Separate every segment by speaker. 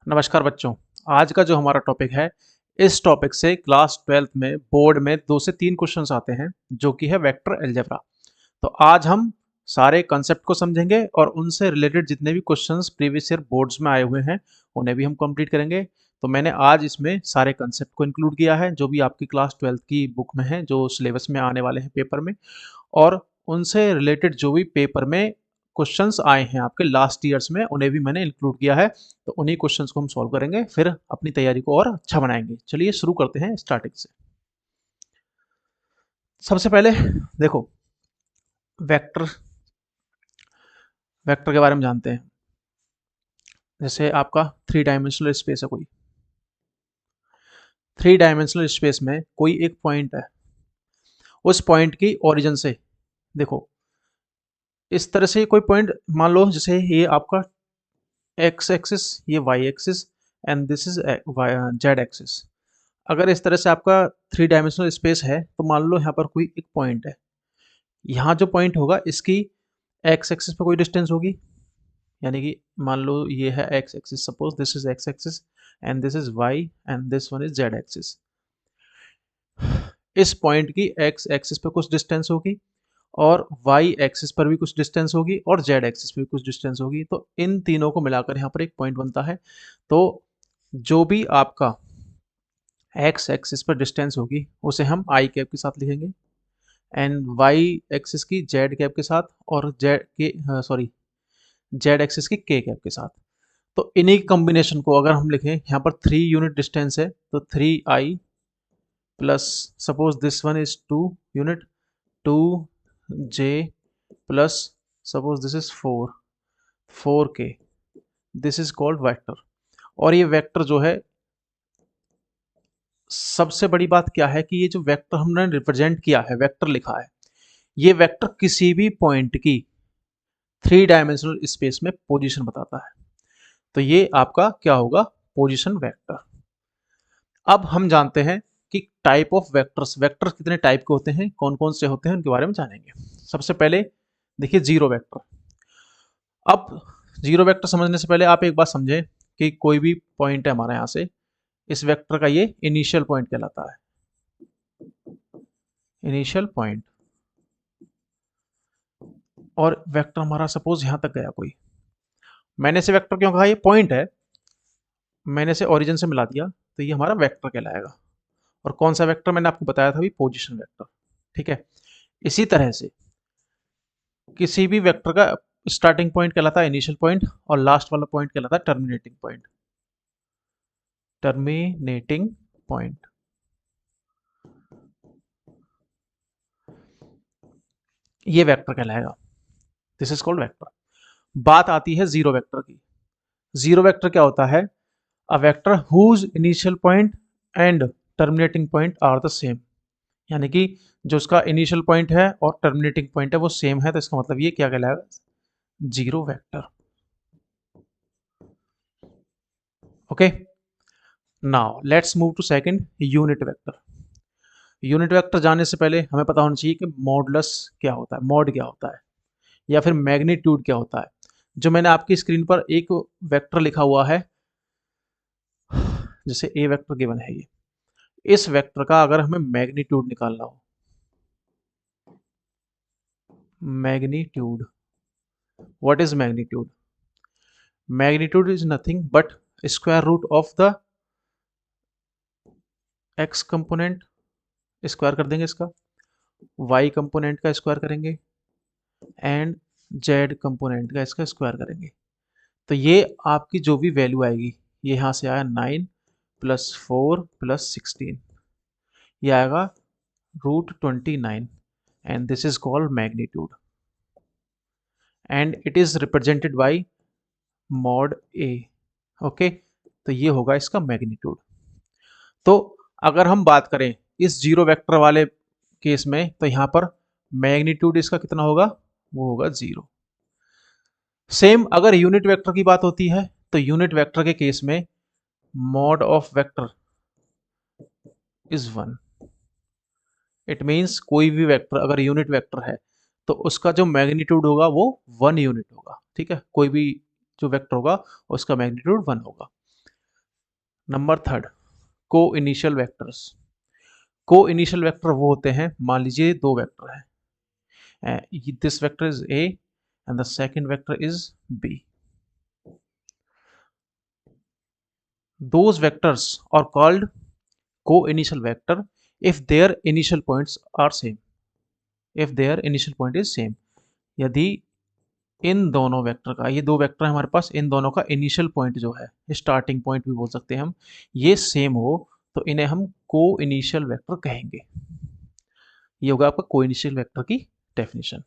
Speaker 1: नमस्कार बच्चों। आज का जो हमारा टॉपिक है, इस टॉपिक से क्लास 12th में बोर्ड में 2 से 3 क्वेश्चंस आते हैं जो कि है वेक्टर अलजेब्रा। तो आज हम सारे कॉन्सेप्ट को समझेंगे और उनसे रिलेटेड जितने भी क्वेश्चंस प्रीवियस ईयर बोर्ड्स में आए हुए हैं उन्हें भी हम कंप्लीट करेंगे। तो मैंने आज इसमें सारे कॉन्सेप्ट को इंक्लूड किया है जो भी आपकी क्लास 12th की बुक में है, जो सिलेबस में आने वाले हैं पेपर में, और उनसे रिलेटेड जो भी पेपर में क्वेश्चंस आए हैं आपके लास्ट ईयर्स में उन्हें भी मैंने इंक्लूड किया है। तो उन्हीं क्वेश्चंस को हम सॉल्व करेंगे, फिर अपनी तैयारी को और अच्छा बनाएंगे। चलिए शुरू करते हैं स्टार्टिंग से। सबसे पहले देखो, वेक्टर वेक्टर के बारे में जानते हैं। जैसे आपका 3 डायमेंशनल स्पेस है, कोई 3 डायमेंशनल स्पेस में कोई एक पॉइंट है। उस पॉइंट की ओरिजिन से देखो, इस तरह से कोई पॉइंट मान लो, जैसे ये आपका एक्स एक्सिस, ये y axis, and this is z axis. अगर इस तरह से आपका 3 डायमेंशनल स्पेस है तो मान लो यहाँ पर कोई एक पॉइंट है। यहाँ जो पॉइंट होगा इसकी एक्स एक्सिस पे कोई डिस्टेंस होगी, यानी कि मान लो ये है x axis, suppose this is x axis and this is y and this one is z axis. इस पॉइंट की एक्स एक्सिस पे कुछ डिस्टेंस होगी और वाई एक्सिस पर भी कुछ डिस्टेंस होगी और जेड एक्सिस पे भी कुछ डिस्टेंस होगी। तो इन तीनों को मिलाकर यहाँ पर एक पॉइंट बनता है। तो जो भी आपका एक्स एक्सिस पर डिस्टेंस होगी उसे हम आई कैप के साथ लिखेंगे, एंड वाई एक्सिस की जेड कैप के साथ, और जेड एक्सिस की के कैप के साथ। तो इन्हीं कॉम्बिनेशन को अगर हम लिखें, यहाँ पर 3 यूनिट डिस्टेंस है तो 3i plus, suppose this one is 2 unit, 2j plus, suppose this is 4k, this is called vector. और ये वेक्टर जो है, सबसे बड़ी बात क्या है कि ये जो वेक्टर हमने रिप्रेजेंट किया है, वेक्टर लिखा है, ये वेक्टर किसी भी पॉइंट की 3 डायमेंशनल स्पेस में पोजीशन बताता है। तो ये आपका क्या होगा, पोजीशन वेक्टर। अब हम जानते हैं कि टाइप ऑफ वेक्टर्स, वेक्टर्स कितने टाइप के होते हैं, कौन कौन से होते हैं, उनके बारे में जानेंगे। सबसे पहले देखिए जीरो वेक्टर। अब जीरो वेक्टर समझने से पहले आप एक बात समझें कि कोई भी पॉइंट है हमारा, यहाँ से इस वेक्टर का ये इनिशियल पॉइंट कहलाता है, इनिशियल पॉइंट। और वेक्टर हमारा सपोज यहां तक गया कोई, मैंने से वेक्टर क्यों कहा, ये पॉइंट है, मैंने से ओरिजिन से मिला दिया, तो ये हमारा वेक्टर कहलाएगा। और कौन सा वेक्टर मैंने आपको बताया था, भी पोजीशन वेक्टर। ठीक है। इसी तरह से किसी भी वेक्टर का स्टार्टिंग पॉइंट कहलाता है इनिशियल पॉइंट, और लास्ट वाला पॉइंट कहलाता है टर्मिनेटिंग पॉइंट, टर्मिनेटिंग पॉइंट। ये वेक्टर कहलाएगा, दिस इज कॉल्ड वेक्टर। बात आती है जीरो वेक्टर की। जीरो वेक्टर क्या होता है, a vector whose initial point and terminating point are the same. यानी कि जो उसका इनिशियल पॉइंट है और टर्मिनेटिंग पॉइंट है वो सेम है, तो इसका मतलब ये क्या कहलाएगा, zero vector. Okay, now let's move to second, unit vector. Unit vector जानने से पहले हमें पता होना चाहिए कि मॉडुलस क्या होता है, मॉड क्या होता है, या फिर मैग्नीट्यूड क्या होता है। जो मैंने आपकी स्क्रीन पर एक वेक्टर लिखा हुआ है, जैसे ए वेक्टर गिवन है ये, इस वेक्टर का अगर हमें मैग्नीट्यूड निकालना हो, magnitude, what is magnitude, magnitude is nothing but square root of the x component, square कर देंगे इसका, वाई कंपोनेंट का स्क्वायर करेंगे, एंड जेड कंपोनेंट का इसका स्क्वायर करेंगे। तो ये आपकी जो भी वैल्यू आएगी, ये यहाँ से आया 9 प्लस 4 प्लस 16, ये आएगा √29, and this is called magnitude, and it is represented by mod A. Okay, तो ये होगा इसका मैग्नीट्यूड। तो अगर हम बात करें इस जीरो वेक्टर वाले केस में, तो यहाँ पर मैग्नीट्यूड इसका कितना होगा, वो होगा 0। सेम अगर यूनिट वेक्टर की बात होती है, तो यूनिट वेक्टर के केस में mod of vector is 1। It means कोई भी वेक्टर अगर यूनिट वेक्टर है तो उसका जो मैग्नीट्यूड होगा वो 1 यूनिट होगा। ठीक है, कोई भी जो वेक्टर होगा उसका मैग्नीट्यूड 1 होगा। Number third, coinitial vectors. Coinitial vector वो होते हैं, मान लीजिए दो वेक्टर है, this vector is A and the second vector is b. Those vectors are called co-initial vector if their initial points are same, if their initial point is same। यदि इन दोनों vector का, ये दो वेक्टर है हमारे पास, इन दोनों का इनिशियल पॉइंट जो है, स्टार्टिंग पॉइंट भी बोल सकते हैं हम, ये सेम हो तो इन्हें हम को इनिशियल वेक्टर कहेंगे। ये होगा आपका को इनिशियल वेक्टर की definition.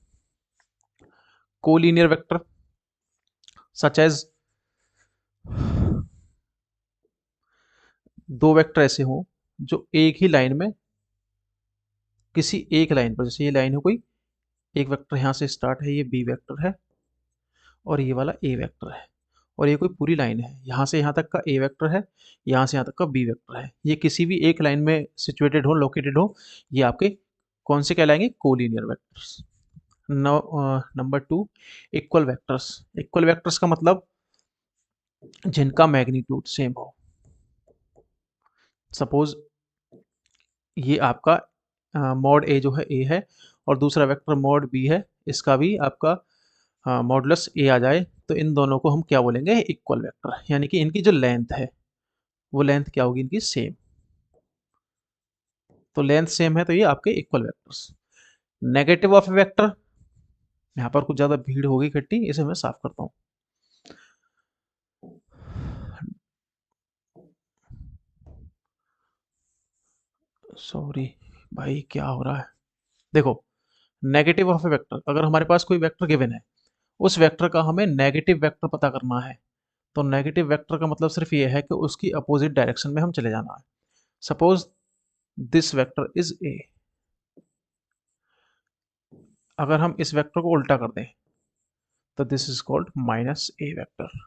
Speaker 1: Collinear vector such as, दो वेक्टर ऐसे हों जो एक ही लाइन में, किसी एक लाइन पर, जैसे ये लाइन है कोई, एक वेक्टर यहाँ से स्टार्ट है, ये बी वेक्टर है और ये वाला ए वेक्टर है, और ये कोई पूरी लाइन है, यहाँ से यहाँ तक का ए वेक्टर है, यहाँ से यहाँ तक का बी वेक्टर है, ये किसी भी एक लाइन में सिचुएटेड हो, लोकेटेड हो, ये आपके कौन से कहलाएंगे, collinear vectors. Number two, equal vectors. Equal vectors का मतलब जिनका मैग्नीट्यूड सेम हो। सपोज ये आपका मॉड ए जो है ए है, और दूसरा वेक्टर मॉड बी है, इसका भी आपका मॉडुलस ए आ जाए, तो इन दोनों को हम क्या बोलेंगे, इक्वल वेक्टर। यानी कि इनकी जो लेंथ है वो लेंथ क्या होगी, इनकी सेम। तो लेंथ सेम है तो ये आपके equal vectors. Negative of A vector, यहाँ पर कुछ ज़्यादा भीड़ होगी इकट्ठी, इसे मैं साफ करता हूँ। सॉरी भाई, क्या हो रहा है। देखो, नेगेटिव ऑफ ए वेक्टर, अगर हमारे पास कोई वेक्टर गिवन है, उस वेक्टर का हमें नेगेटिव वेक्टर पता करना है, तो नेगेटिव वेक्टर का मतलब सिर्फ ये है कि उसकी अपोजिट डायरेक्शन में हम चले जाना है। सपोज दिस वेक्टर इज ए, अगर हम इस वेक्टर को उल्टा कर दें तो this is called minus A vector.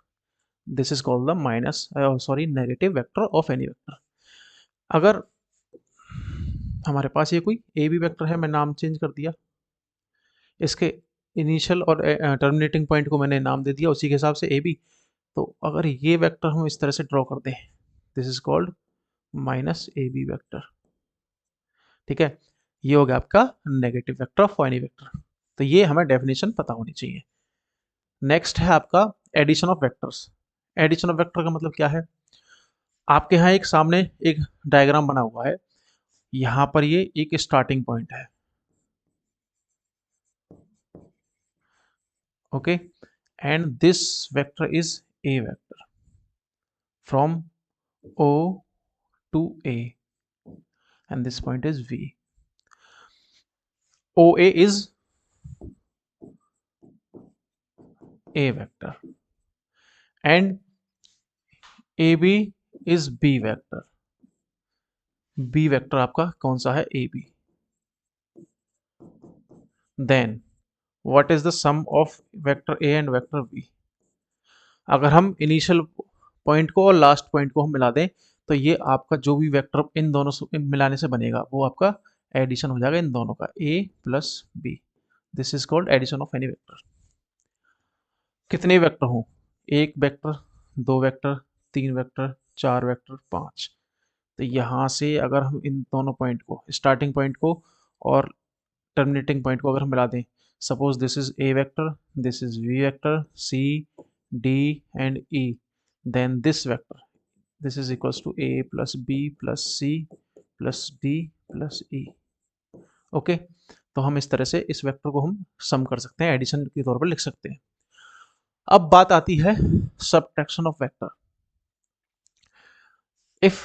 Speaker 1: This is called the minus, sorry, negative vector of any vector. अगर हमारे पास ये कोई ए बी वेक्टर है, मैं नाम चेंज कर दिया, इसके इनिशियल और टर्मिनेटिंग पॉइंट को मैंने नाम दे दिया उसी के हिसाब से ए बी, तो अगर ये वेक्टर हम इस तरह से ड्रॉ कर दें, this is called minus a B vector. ठीक है, ये हो गया आपका negative vector of any vector. तो ये हमें डेफिनेशन पता होनी चाहिए। नेक्स्ट है आपका addition of vectors. Addition of vector का मतलब क्या है, आपके यहाँ एक सामने एक डायग्राम बना हुआ है, यहाँ पर ये एक स्टार्टिंग पॉइंट है, okay, and this vector is a vector from O to A, and this point is V. OA is A vector and AB is B vector. B vector आपका कौन सा है, AB। Then what is the sum of vector A and vector B? अगर हम initial point को और last point को हम मिला दें, तो ये आपका जो भी वेक्टर इन दोनों से मिलाने से बनेगा वो आपका एडिशन हो जाएगा इन दोनों का, A plus B। This is called addition of any vector. कितने वेक्टर हों, एक वेक्टर, दो वेक्टर, तीन वेक्टर, चार वेक्टर, पाँच। तो यहाँ से अगर हम इन दोनों पॉइंट को, स्टार्टिंग पॉइंट को और टर्मिनेटिंग पॉइंट को अगर हम मिला दें, suppose this is a vector, this is v vector, c d and e, then this vector, this is equals to A plus B plus c plus d plus e. Okay, तो हम इस तरह से इस वेक्टर को हम सम कर सकते हैं, एडिशन के तौर पर लिख सकते हैं। अब बात आती है subtraction of vector. If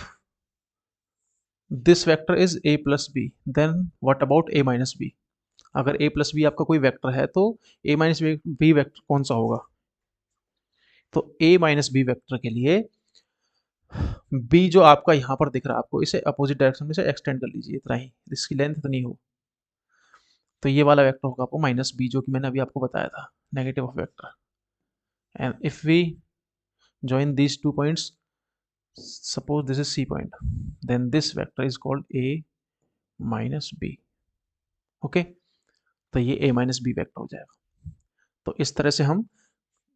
Speaker 1: this vector is a plus b, then what about a minus B. अगर a प्लस बी आपका कोई वेक्टर है तो a माइनस बी वेक्टर कौन सा होगा, तो a माइनस बी वेक्टर के लिए b जो आपका यहाँ पर दिख रहा है आपको, इसे अपोजिट डायरेक्शन में से एक्सटेंड कर लीजिए, इतना ही, इसकी लेंथ इतनी हो, तो ये वाला वेक्टर होगा आपको माइनस बी, जो कि मैंने अभी आपको बताया था, negative of vector. And if we join these two points, suppose this is C point, then this vector is called A minus B। Okay, तो ये A minus B वेक्टर हो जाएगा। तो इस तरह से हम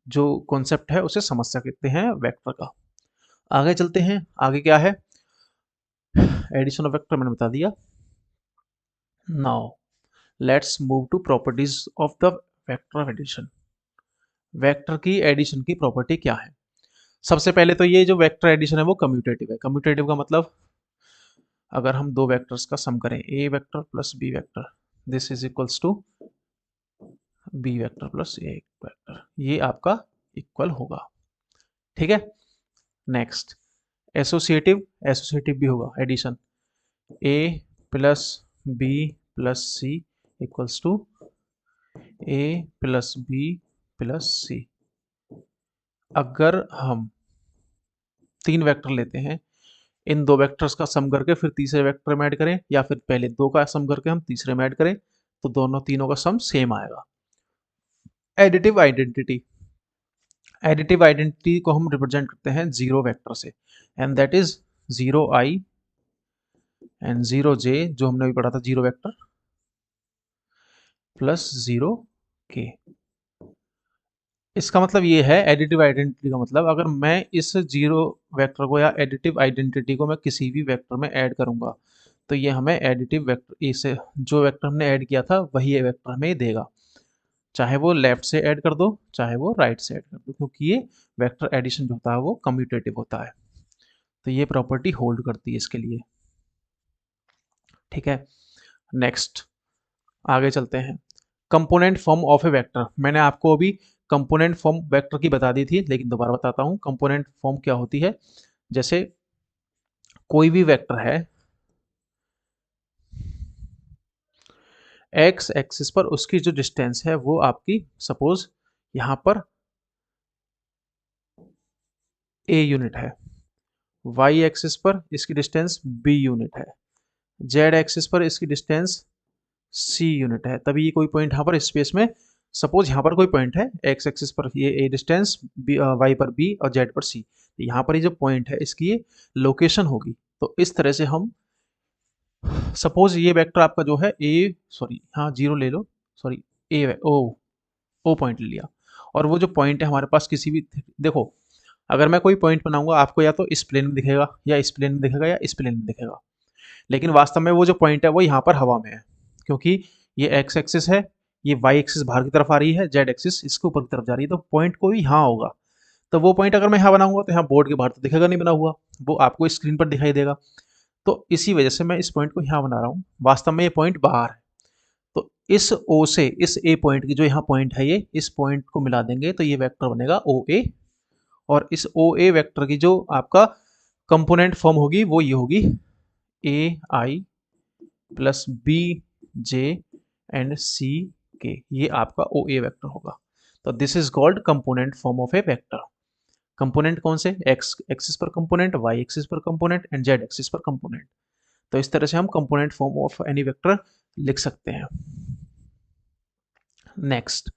Speaker 1: जो कॉन्सेप्ट है उसे समझ सकते हैं वेक्टर का। आगे चलते हैं, आगे क्या है, एडिशन ऑफ वेक्टर मैंने बता दिया। Now let's move to properties of the vector of addition. Vector की एडिशन की प्रॉपर्टी क्या है? सबसे पहले तो ये जो वेक्टर एडिशन है वो कम्यूटेटिव है। कम्यूटेटिव का मतलब अगर हम दो वेक्टर्स का सम करें, A vector plus B vector, this is equals to B vector plus A vector, ये आपका इक्वल होगा। ठीक है। नेक्स्ट एसोसिएटिव, एसोसिएटिव भी होगा addition, A plus B plus C equals to A plus B plus C. अगर हम तीन वेक्टर लेते हैं, इन दो वेक्टर्स का सम करके फिर तीसरे वेक्टर में ऐड करें, या फिर पहले दो का सम करके हम तीसरे में ऐड करें, तो दोनों तीनों का सम सेम आएगा। एडिटिव आइडेंटिटी, एडिटिव आइडेंटिटी को हम रिप्रेजेंट करते हैं जीरो वेक्टर से, and that is zero I and zero J, जो हमने भी पढ़ा था, जीरो वेक्टर प्लस जीरो के। इसका मतलब ये है, एडिटिव आइडेंटिटी का मतलब, अगर मैं इस जीरो वेक्टर को या एडिटिव आइडेंटिटी को मैं किसी भी वेक्टर में ऐड करूंगा, तो ये हमें एडिटिव वेक्टर, इसे जो वेक्टर हमने ऐड किया था वही ये वेक्टर हमें देगा, चाहे वो लेफ्ट से ऐड कर दो चाहे वो राइट से ऐड कर दो, क्योंकि ये वेक्टर एडिशन जो होता है वो कम्यूटेटिव होता है। तो ये प्रॉपर्टी होल्ड करती है इसके लिए। ठीक है। नेक्स्ट आगे चलते हैं, component form of A vector. मैंने आपको अभी कंपोनेंट फॉर्म वेक्टर की बता दी थी, लेकिन दोबारा बताता हूँ कंपोनेंट फॉर्म क्या होती है। जैसे कोई भी वेक्टर है, एक्स एक्सिस पर उसकी जो डिस्टेंस है वो आपकी, सपोज यहां पर ए यूनिट है, वाई एक्सिस पर इसकी डिस्टेंस बी यूनिट है, जेड एक्सिस पर इसकी डिस्टेंस सी यूनिट है। तभी ये कोई पॉइंट यहाँ पर स्पेस में, सपोज यहाँ पर कोई पॉइंट है, एक्स एक्सिस पर ये ए डिस्टेंस, वाई पर बी और जेड पर सी, तो यहाँ पर ये जो पॉइंट है इसकी ये लोकेशन होगी। तो इस तरह से हम, सपोज ये वेक्टर आपका जो है ए, सॉरी हाँ जीरो ले लो, सॉरी ए ओ ओ पॉइंट ले लिया, और वो जो पॉइंट है हमारे पास किसी भी, देखो अगर मैं कोई पॉइंट बनाऊंगा आपको या तो इस प्लेन में दिखेगा या इस प्लेन में दिखेगा या इस प्लेन में दिखेगा, लेकिन वास्तव में वो जो पॉइंट है वो यहाँ पर हवा में है, क्योंकि ये एक्स एक्सिस है, ये वाई एक्सिस बाहर की तरफ आ रही है, जेड एक्सिस इसके ऊपर की तरफ जा रही है, तो पॉइंट कोई यहाँ होगा। तो वो पॉइंट अगर मैं यहाँ बनाऊंगा तो यहाँ बोर्ड के बाहर तो दिखेगा नहीं बना हुआ, वो आपको स्क्रीन पर दिखाई देगा। तो इसी वजह से मैं इस पॉइंट को यहाँ बना रहा हूँ, वास्तव में ये पॉइंट बाहर है। तो इस ओ से इस ए पॉइंट की जो यहाँ पॉइंट है, ये इस पॉइंट को मिला देंगे तो ये वेक्टर बनेगा ओ ए, और इस ओ ए वेक्टर की जो आपका कंपोनेंट फॉर्म होगी वो ये होगी, ए आई प्लस बी जे एंड सी के, ये आपका ओ ए वेक्टर होगा। तो this is called component form of A vector. Component कौन से, एक्स एक्सिस पर कंपोनेंट, वाई एक्सिस पर कंपोनेंट एंड जेड एक्सिस पर कंपोनेंट। तो इस तरह से हम component form of any vector लिख सकते हैं। नेक्स्ट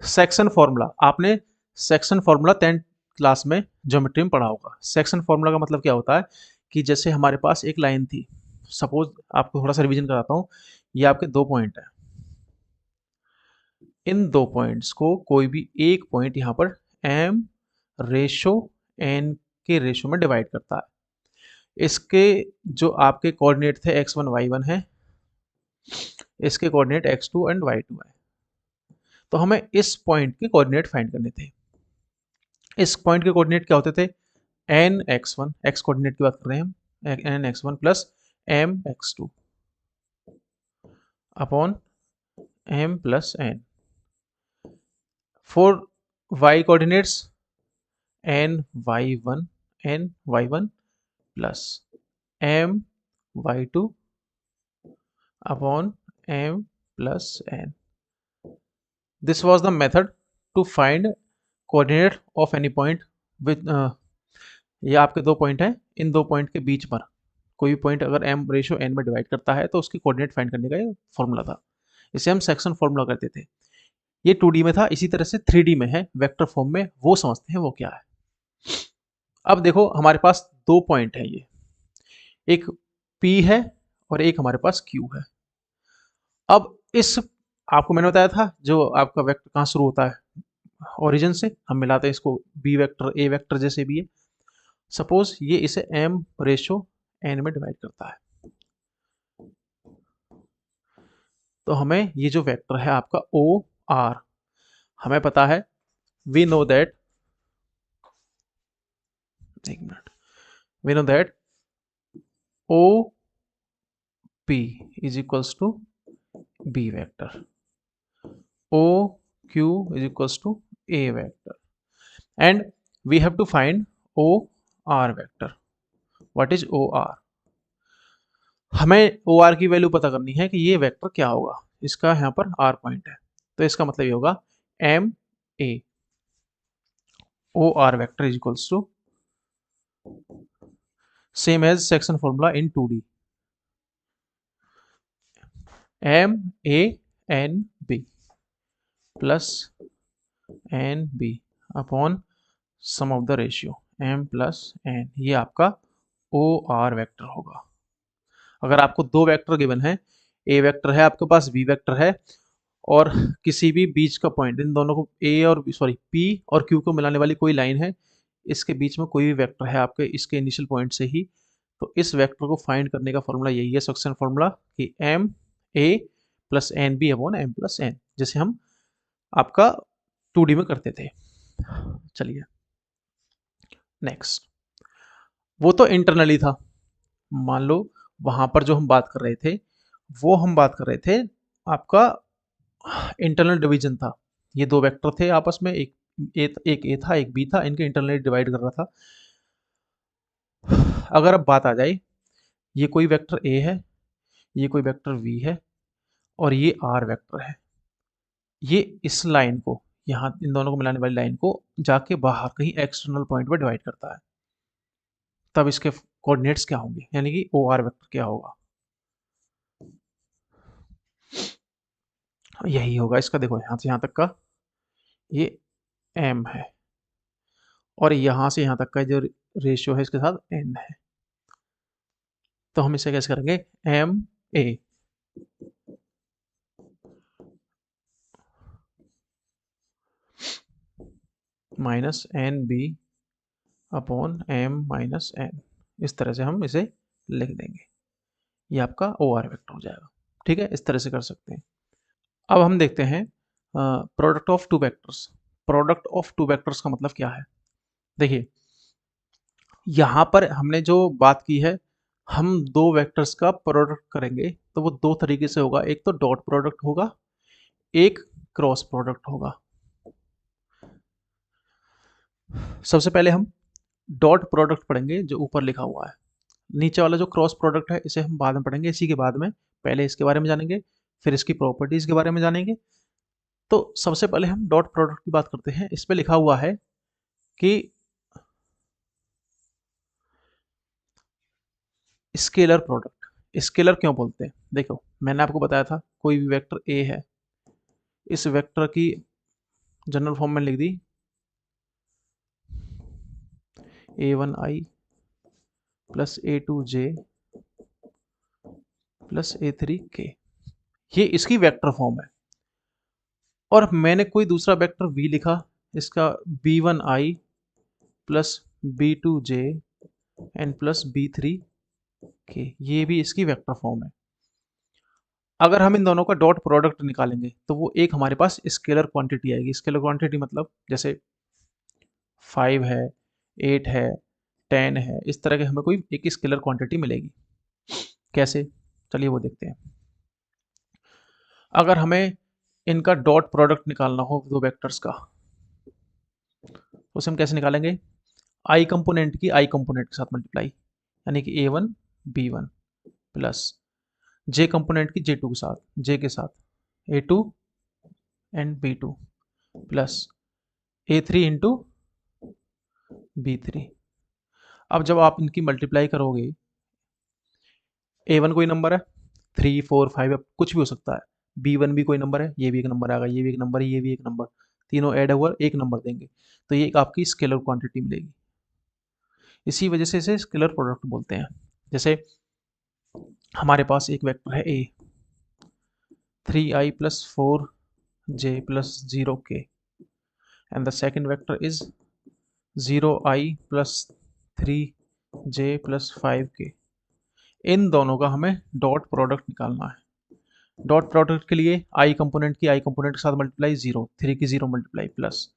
Speaker 1: सेक्शन फॉर्मूला, आपने सेक्शन फॉर्मूला 10th क्लास में ज्योमेट्री में पढ़ा होगा। सेक्शन फॉर्मूला का मतलब क्या होता है कि जैसे हमारे पास एक लाइन थी, सपोज आपको थोड़ा सा रिवीजन कराता हूँ, ये आपके दो पॉइंट है, इन दो पॉइंट्स को कोई भी एक पॉइंट यहाँ पर m रेशो n के रेशो में डिवाइड करता है। इसके जो आपके कोऑर्डिनेट थे x1 y1 है, इसके कोऑर्डिनेट x2 एंड y2 है। तो हमें इस पॉइंट के कोऑर्डिनेट फाइंड करने थे। इस पॉइंट के कोऑर्डिनेट क्या होते थे, n x one, x coordinate की बात कर रहे हैं हम, n x one plus m x two upon m plus n. For y coordinates n y one plus m y two upon m plus n. This was the method to find coordinate of any point with, ये आपके दो point हैं, इन दो point के बीच पर कोई भी point अगर m रेशो n में डिवाइड करता है तो उसकी कोऑर्डिनेट फाइंड करने का ये फॉर्मूला था। इसे हम सेक्शन फॉर्मूला करते थे। ये 2D में था, इसी तरह से 3D में है वेक्टर फॉर्म में, वो समझते हैं वो क्या है। अब देखो हमारे पास दो पॉइंट है, ये एक P है और एक हमारे पास Q है। अब इस, आपको मैंने बताया था जो आपका वेक्टर कहाँ शुरू होता है, ओरिजिन से हम मिलाते हैं इसको, बी वेक्टर ए वेक्टर जैसे भी है। सपोज ये इसे m रेशो n में डिवाइड करता है, तो हमें ये जो वेक्टर है आपका ओ आर, हमें पता है, वी नो दैट, एक मिनट, we know that o p is equals to B vector, o q is equals to a vector, and we have to find o r vector. What is o r? हमें o are की value पता करनी है कि ये vector क्या होगा, इसका यहाँ पर आर पॉइंट है, तो इसका मतलब ये होगा m a o r vector is equals to same as section formula in 2D, m a n b plus n b upon sum of the ratio m plus n, ये आपका ओ r vector होगा. अगर आपको दो vector given है, A vector है आपके पास, B vector है, और किसी भी बीच का पॉइंट, इन दोनों को ए और सॉरी पी और क्यू को मिलाने वाली कोई लाइन है, इसके बीच में कोई भी वेक्टर है आपके इसके इनिशियल पॉइंट से ही, तो इस वेक्टर को फाइंड करने का फॉर्मूला यही है, सक्शन फॉर्मूला, कि m a plus n b upon m plus n, जैसे हम आपका 2D में करते थे. चलिए नेक्स्ट, वो तो इंटरनली था. मान लो वहां पर जो हम बात कर रहे थे, वो हम बात कर रहे थे आपका इंटरनल डिवीजन था. ये दो वेक्टर थे आपस में, एक ए था एक बी था, इनके इंटरनली डिवाइड कर रहा था. अगर अब बात आ जाए, ये कोई वेक्टर ए है, ये कोई वेक्टर वी है, और ये आर वेक्टर है, ये इस लाइन को, यहाँ इन दोनों को मिलाने वाली लाइन को जाके बाहर कहीं एक्सटर्नल पॉइंट पर डिवाइड करता है, तब इसके कोऑर्डिनेट्स क्या होंगे, यानी कि ओ आर वेक्टर क्या होगा, यही होगा इसका. देखो यहाँ से यहाँ तक का ये m है, और यहाँ से यहाँ तक का जो रेशियो है इसके साथ n है, तो हम इसे कैसे करेंगे, m a minus n b upon m minus n, इस तरह से हम इसे लिख देंगे, ये आपका ओ आर वेक्टर हो जाएगा. ठीक है, इस तरह से कर सकते हैं. अब हम देखते हैं product of two vectors. Product of two vectors का मतलब क्या है? देखिए यहाँ पर हमने जो बात की है, हम दो वेक्टर्स का प्रोडक्ट करेंगे तो वो दो तरीके से होगा, एक तो डॉट प्रोडक्ट होगा, एक क्रॉस प्रोडक्ट होगा. सबसे पहले हम डॉट प्रोडक्ट पढ़ेंगे जो ऊपर लिखा हुआ है, नीचे वाला जो क्रॉस प्रोडक्ट है इसे हम बाद में पढ़ेंगे, इसी के बाद में पहले इसके बारे में जानेंगे, फिर इसकी प्रॉपर्टीज के बारे में जानेंगे. तो सबसे पहले हम डॉट प्रोडक्ट की बात करते हैं. इस पे लिखा हुआ है कि स्केलर प्रोडक्ट. स्केलर क्यों बोलते हैं? देखो मैंने आपको बताया था, कोई भी वेक्टर ए है, इस वेक्टर की जनरल फॉर्म में लिख दी a1i plus a2j plus a3k, ये इसकी वेक्टर फॉर्म है. और मैंने कोई दूसरा वेक्टर v लिखा, इसका b1i plus b2j and plus b3k, ये भी इसकी वेक्टर फॉर्म है. अगर हम इन दोनों का डॉट प्रोडक्ट निकालेंगे तो वो एक हमारे पास स्केलर क्वांटिटी आएगी. स्केलर क्वांटिटी मतलब जैसे 5 है, 8 है, 10 है, इस तरह के हमें कोई एक स्केलर क्वांटिटी मिलेगी. कैसे? चलिए वो देखते हैं. अगर हमें इनका डॉट प्रोडक्ट निकालना हो दो वेक्टर्स का, तो उसे हम कैसे निकालेंगे? आई कंपोनेंट की आई कंपोनेंट के साथ मल्टीप्लाई, यानी कि a1 b1 प्लस जे कंपोनेंट की j2 के साथ, j के साथ a2 and b2 plus a3 into b3. अब जब आप इनकी मल्टीप्लाई करोगे, a1 कोई नंबर है, 3 4 5 कुछ भी हो सकता है, b1 भी कोई नंबर है, ये भी एक नंबर आएगा, ये भी एक नंबर है, ये भी एक नंबर, तीनों ऐड हुआ एक नंबर देंगे, तो ये एक आपकी स्केलर क्वांटिटी मिलेगी. इसी वजह से इसे स्केलर प्रोडक्ट बोलते हैं. जैसे हमारे पास एक वेक्टर है a, 3i plus 4j plus 0k, and the second vector is 0i plus 3j+5k, इन दोनों का हमें डॉट प्रोडक्ट निकालना है। डॉट प्रोडक्ट के लिए आई कंपोनेंट के साथ मल्टीप्लाई 0, 3 की 0 मल्टीप्लाई, प्लस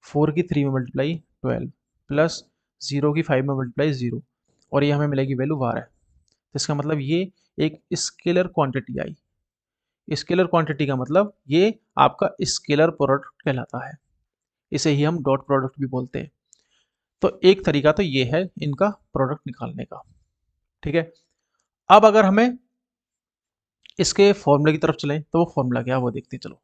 Speaker 1: 4 की 3 में मल्टीप्लाई 12, प्लस 0 की 5 में मल्टीप्लाई 0, और ये हमें मिलेगी वैल्यू 12। तो इसका मतलब ये एक स्केलर क्वांटिटी आई। स्केलर क्वांटिटी का मतलब ये आपका स्केलर प्रोडक्ट कहलाता है, इसे ही हम डॉट प्रोडक्ट भी बोलते हैं। तो एक तरीका तो ये है इनका प्रोडक्ट निकालने का, ठीक है। अब अगर हमें इसके फॉर्मूले की तरफ चलें तो वो फॉर्मूला क्या है वो देखते हैं, चलो।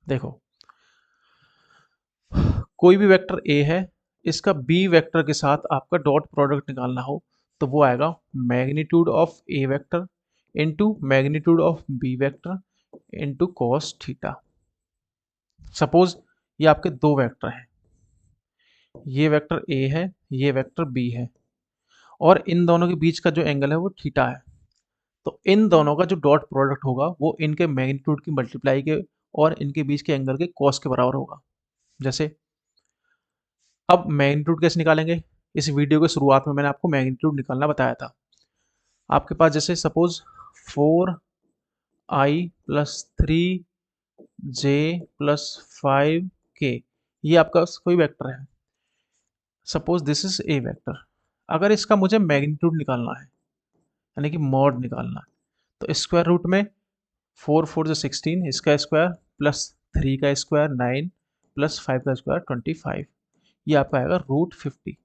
Speaker 1: देखो, कोई भी वेक्टर ए है, इसका बी वेक्टर के साथ आपका डॉट प्रोडक्ट निकालना हो तो वो आएगा magnitude of A vector into magnitude of b vector into cos theta. Suppose ये आपके दो वेक्टर हैं, ये वेक्टर ए है, ये वेक्टर बी है, और इन दोनों के बीच का जो एंगल है वो थीटा है। तो इन दोनों का जो डॉट प्रोडक्ट होगा वो इनके मैग्नीट्यूड की मल्टीप्लाई के और इनके बीच के एंगल के कॉस के बराबर होगा। जैसे अब मैग्नीट्यूड कैसे निकालेंगे, इस वीडियो के शुरुआत में मैंने आपको मैग्नीट्यूड निकालना बताया था। आपके पास जैसे सपोज 4i+3j+5k, ये आपका कोई वेक्टर है। Suppose this is a vector. अगर इसका मुझे मैग्नीट्यूड निकालना है, यानी कि मॉड निकालना है, तो स्क्वायर रूट में 4 4 जो 16, इसका स्क्वायर प्लस 3 का स्क्वायर 9 प्लस 5 का स्क्वायर 25, ये आपका आएगा √50।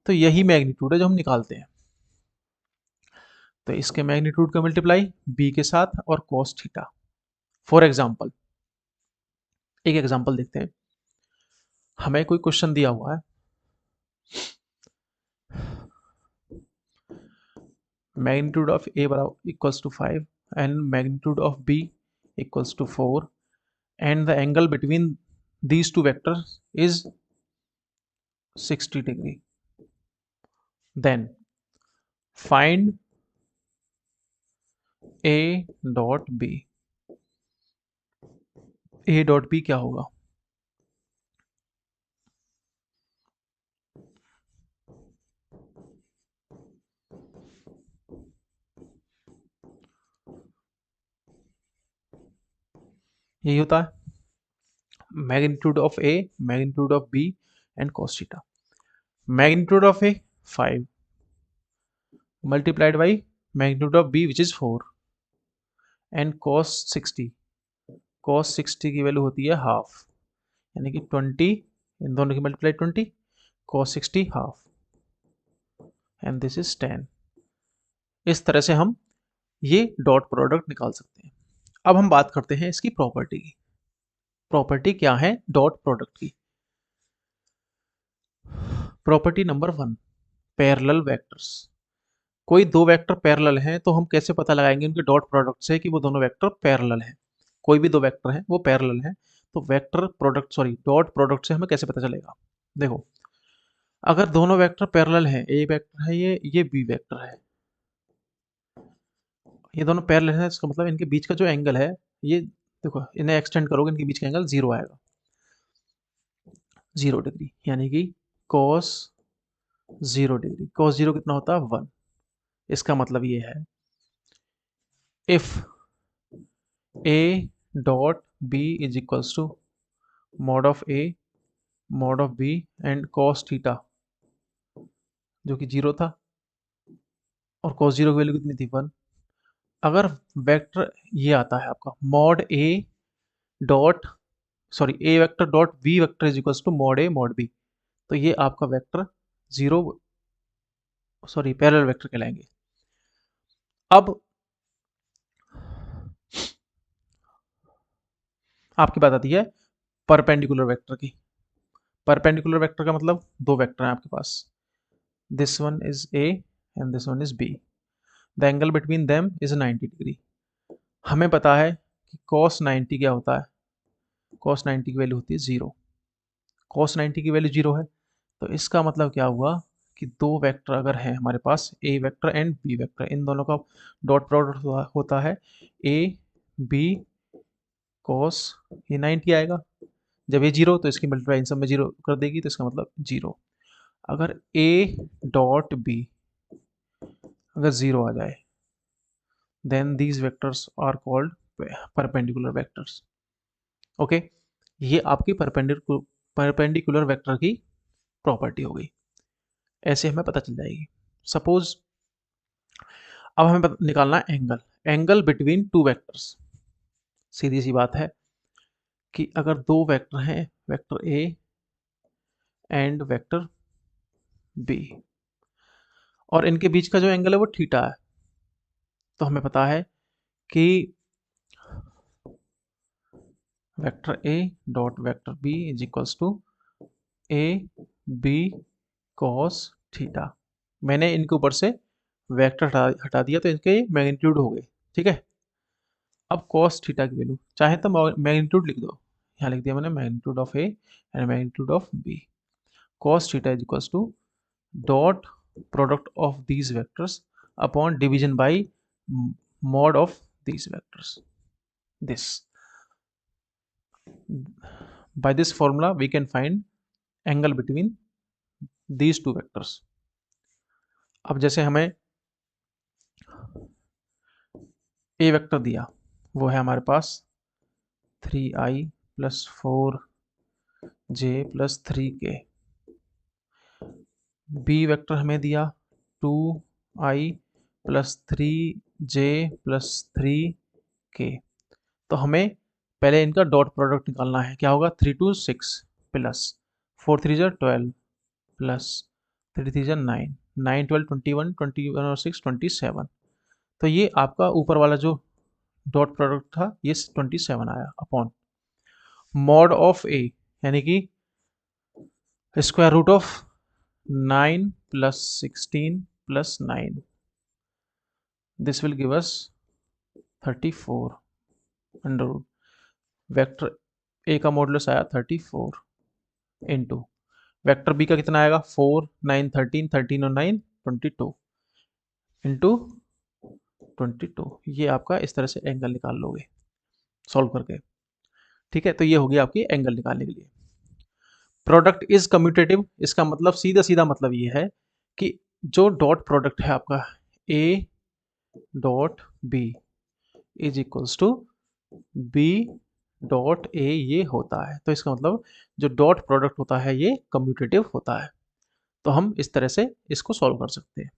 Speaker 1: तो यही मैग्नीट्यूड है जो हम निकालते हैं। तो इसके मैग्नीट्यूड का मल्टीप्लाई बी के साथ और कॉस थीटा। फॉर एग्जाम्पल, एक एग्जाम्पल देखते हैं। हमें कोई क्वेश्चन दिया हुआ है, मैग्नीट्यूड ऑफ ए बराबर equals to 5 and magnitude of b equals to 4 and the angle between these two vectors is 60 degree. Then find a dot b. a dot b क्या होगा? यही होता है magnitude of a, magnitude of b and cos theta. Magnitude of a 5 multiplied by magnitude of b which is 4 and cos 60, cos 60 की value होती है half, यानी कि 20, इन दोनों की multiply 20, cos 60 half and this is 10। इस तरह से हम ये डॉट प्रोडक्ट निकाल सकते हैं। अब हम बात करते हैं इसकी प्रॉपर्टी की। प्रॉपर्टी क्या है डॉट प्रोडक्ट की? Property number 1, parallel vectors. कोई दो वेक्टर पैरेलल हैं तो हम कैसे पता लगाएंगे उनके डॉट प्रोडक्ट से कि वो दोनों वेक्टर पैरेलल हैं? कोई भी दो वेक्टर हैं वो पैरेलल हैं, तो वेक्टर प्रोडक्ट डॉट प्रोडक्ट से हमें कैसे पता चलेगा? देखो, अगर दोनों वेक्टर पैरेलल हैं, ए वेक्टर है ये बी वेक्टर है, ये दोनों पैरेलल हैं, इसका मतलब इनके बीच का जो एंगल है, ये देखो इन्हें एक्सटेंड करोगे इनके बीच का एंगल 0 आएगा, 0 डिग्री, यानी कि cos 0 डिग्री। cos 0 कितना होता है? 1। इसका मतलब ये है if a dot b is equals to mod of a mod of b and cos theta, जो कि 0 था, और cos 0 की वैल्यू कितनी थी? 1। अगर वेक्टर ये आता है आपका mod a dot A vector dot B vector is equals to mod a mod b, तो ये आपका वेक्टर 0 पैरेलल वेक्टर कहलाएंगे। अब आपकी बात आती है परपेंडिकुलर वेक्टर की। परपेंडिकुलर वेक्टर का मतलब दो वेक्टर हैं आपके पास, this one is A and this one is B, the angle between them is 90 degree. हमें पता है कि cos 90 क्या होता है? cos 90 की वैल्यू होती है 0। cos 90 की वैल्यू 0 है, तो इसका मतलब क्या हुआ कि दो वेक्टर अगर हैं हमारे पास, ए वेक्टर एंड बी वेक्टर, इन दोनों का डॉट प्रोडक्ट होता है ए बी cos, ये 90 आएगा, जब ये जीरो तो इसकी मल्टीप्लाई इन सब में जीरो कर देगी, तो इसका मतलब जीरो। अगर ए डॉट बी अगर जीरो आ जाए, then these vectors are called perpendicular vectors. Okay, ये आपकी परपेंडिकुलर वेक्टर की प्रॉपर्टी हो गई, ऐसे हमें पता चल जाएगी। सपोज अब हमें निकालना है एंगल बिटवीन टू वेक्टर्स। सीधी सी बात है कि अगर दो वेक्टर हैं, vector A and vector B, और इनके बीच का जो एंगल है वो थीटा है, तो हमें पता है कि vector A dot vector B is equals to A B cos theta. मैंने इनके ऊपर से वेक्टर हटा दिया तो इनके मैग्नीट्यूड हो गए, ठीक है। अब कॉस थीटा की वैल्यू चाहे तो मैग्नीट्यूड लिख दो, यहाँ लिख दिया मैंने magnitude of A and magnitude of B. Cos theta is equals to dot product of these vectors upon division by mod of these vectors. This by this formula we can find angle between these two vectors. अब जैसे हमें a vector दिया, वो है हमारे पास 3i plus 4j plus 3k। b vector हमें दिया 2i plus 3j plus 3k। तो हमें पहले इनका डॉट प्रोडक्ट निकालना है। क्या होगा, 3 2 6 प्लस 4 3 12 प्लस 3 3 9 9 12 21 21 और 6 27। तो ये आपका ऊपर वाला जो डॉट प्रोडक्ट था ये 27 आया अपॉन मॉड ऑफ ए, यानी कि square root of 9 plus 16 plus 9, this will give us 34 under root. Vector A का मॉडुलस आया 34 इंटू वेक्टर बी का कितना आएगा 4 9 13 13 और 9 22 इंटू 22। ये आपका इस तरह से एंगल निकाल लोगे सॉल्व करके, ठीक है। तो ये होगी आपकी एंगल निकालने के लिए। प्रोडक्ट इज कम्यूटेटिव, इसका मतलब सीधा सीधा मतलब ये है कि जो डॉट प्रोडक्ट है आपका A dot B is equals to B dot A ये होता है। तो इसका मतलब जो डॉट प्रोडक्ट होता है ये कम्यूटेटिव होता है। तो हम इस तरह से इसको सॉल्व कर सकते हैं।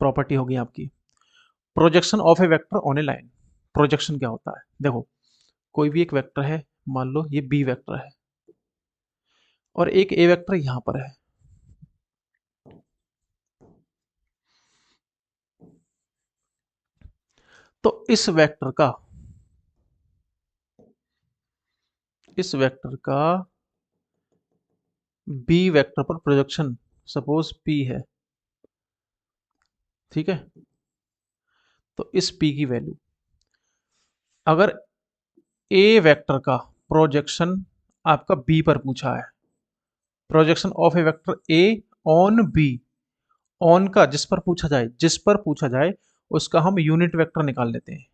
Speaker 1: प्रॉपर्टी होगी आपकी projection of A vector on A line. Projection क्या होता है, देखो कोई भी एक वेक्टर है, मान लो ये बी वेक्टर है और एक ए वेक्टर यहां पर है, तो इस वेक्टर का बी वेक्टर पर प्रोजेक्शन सपोज पी है, ठीक है। तो इस पी की वैल्यू, अगर ए वेक्टर का प्रोजेक्शन आपका बी पर पूछा है, projection of A vector A on B, on का जिस पर पूछा जाए उसका हम यूनिट वेक्टर निकाल लेते हैं।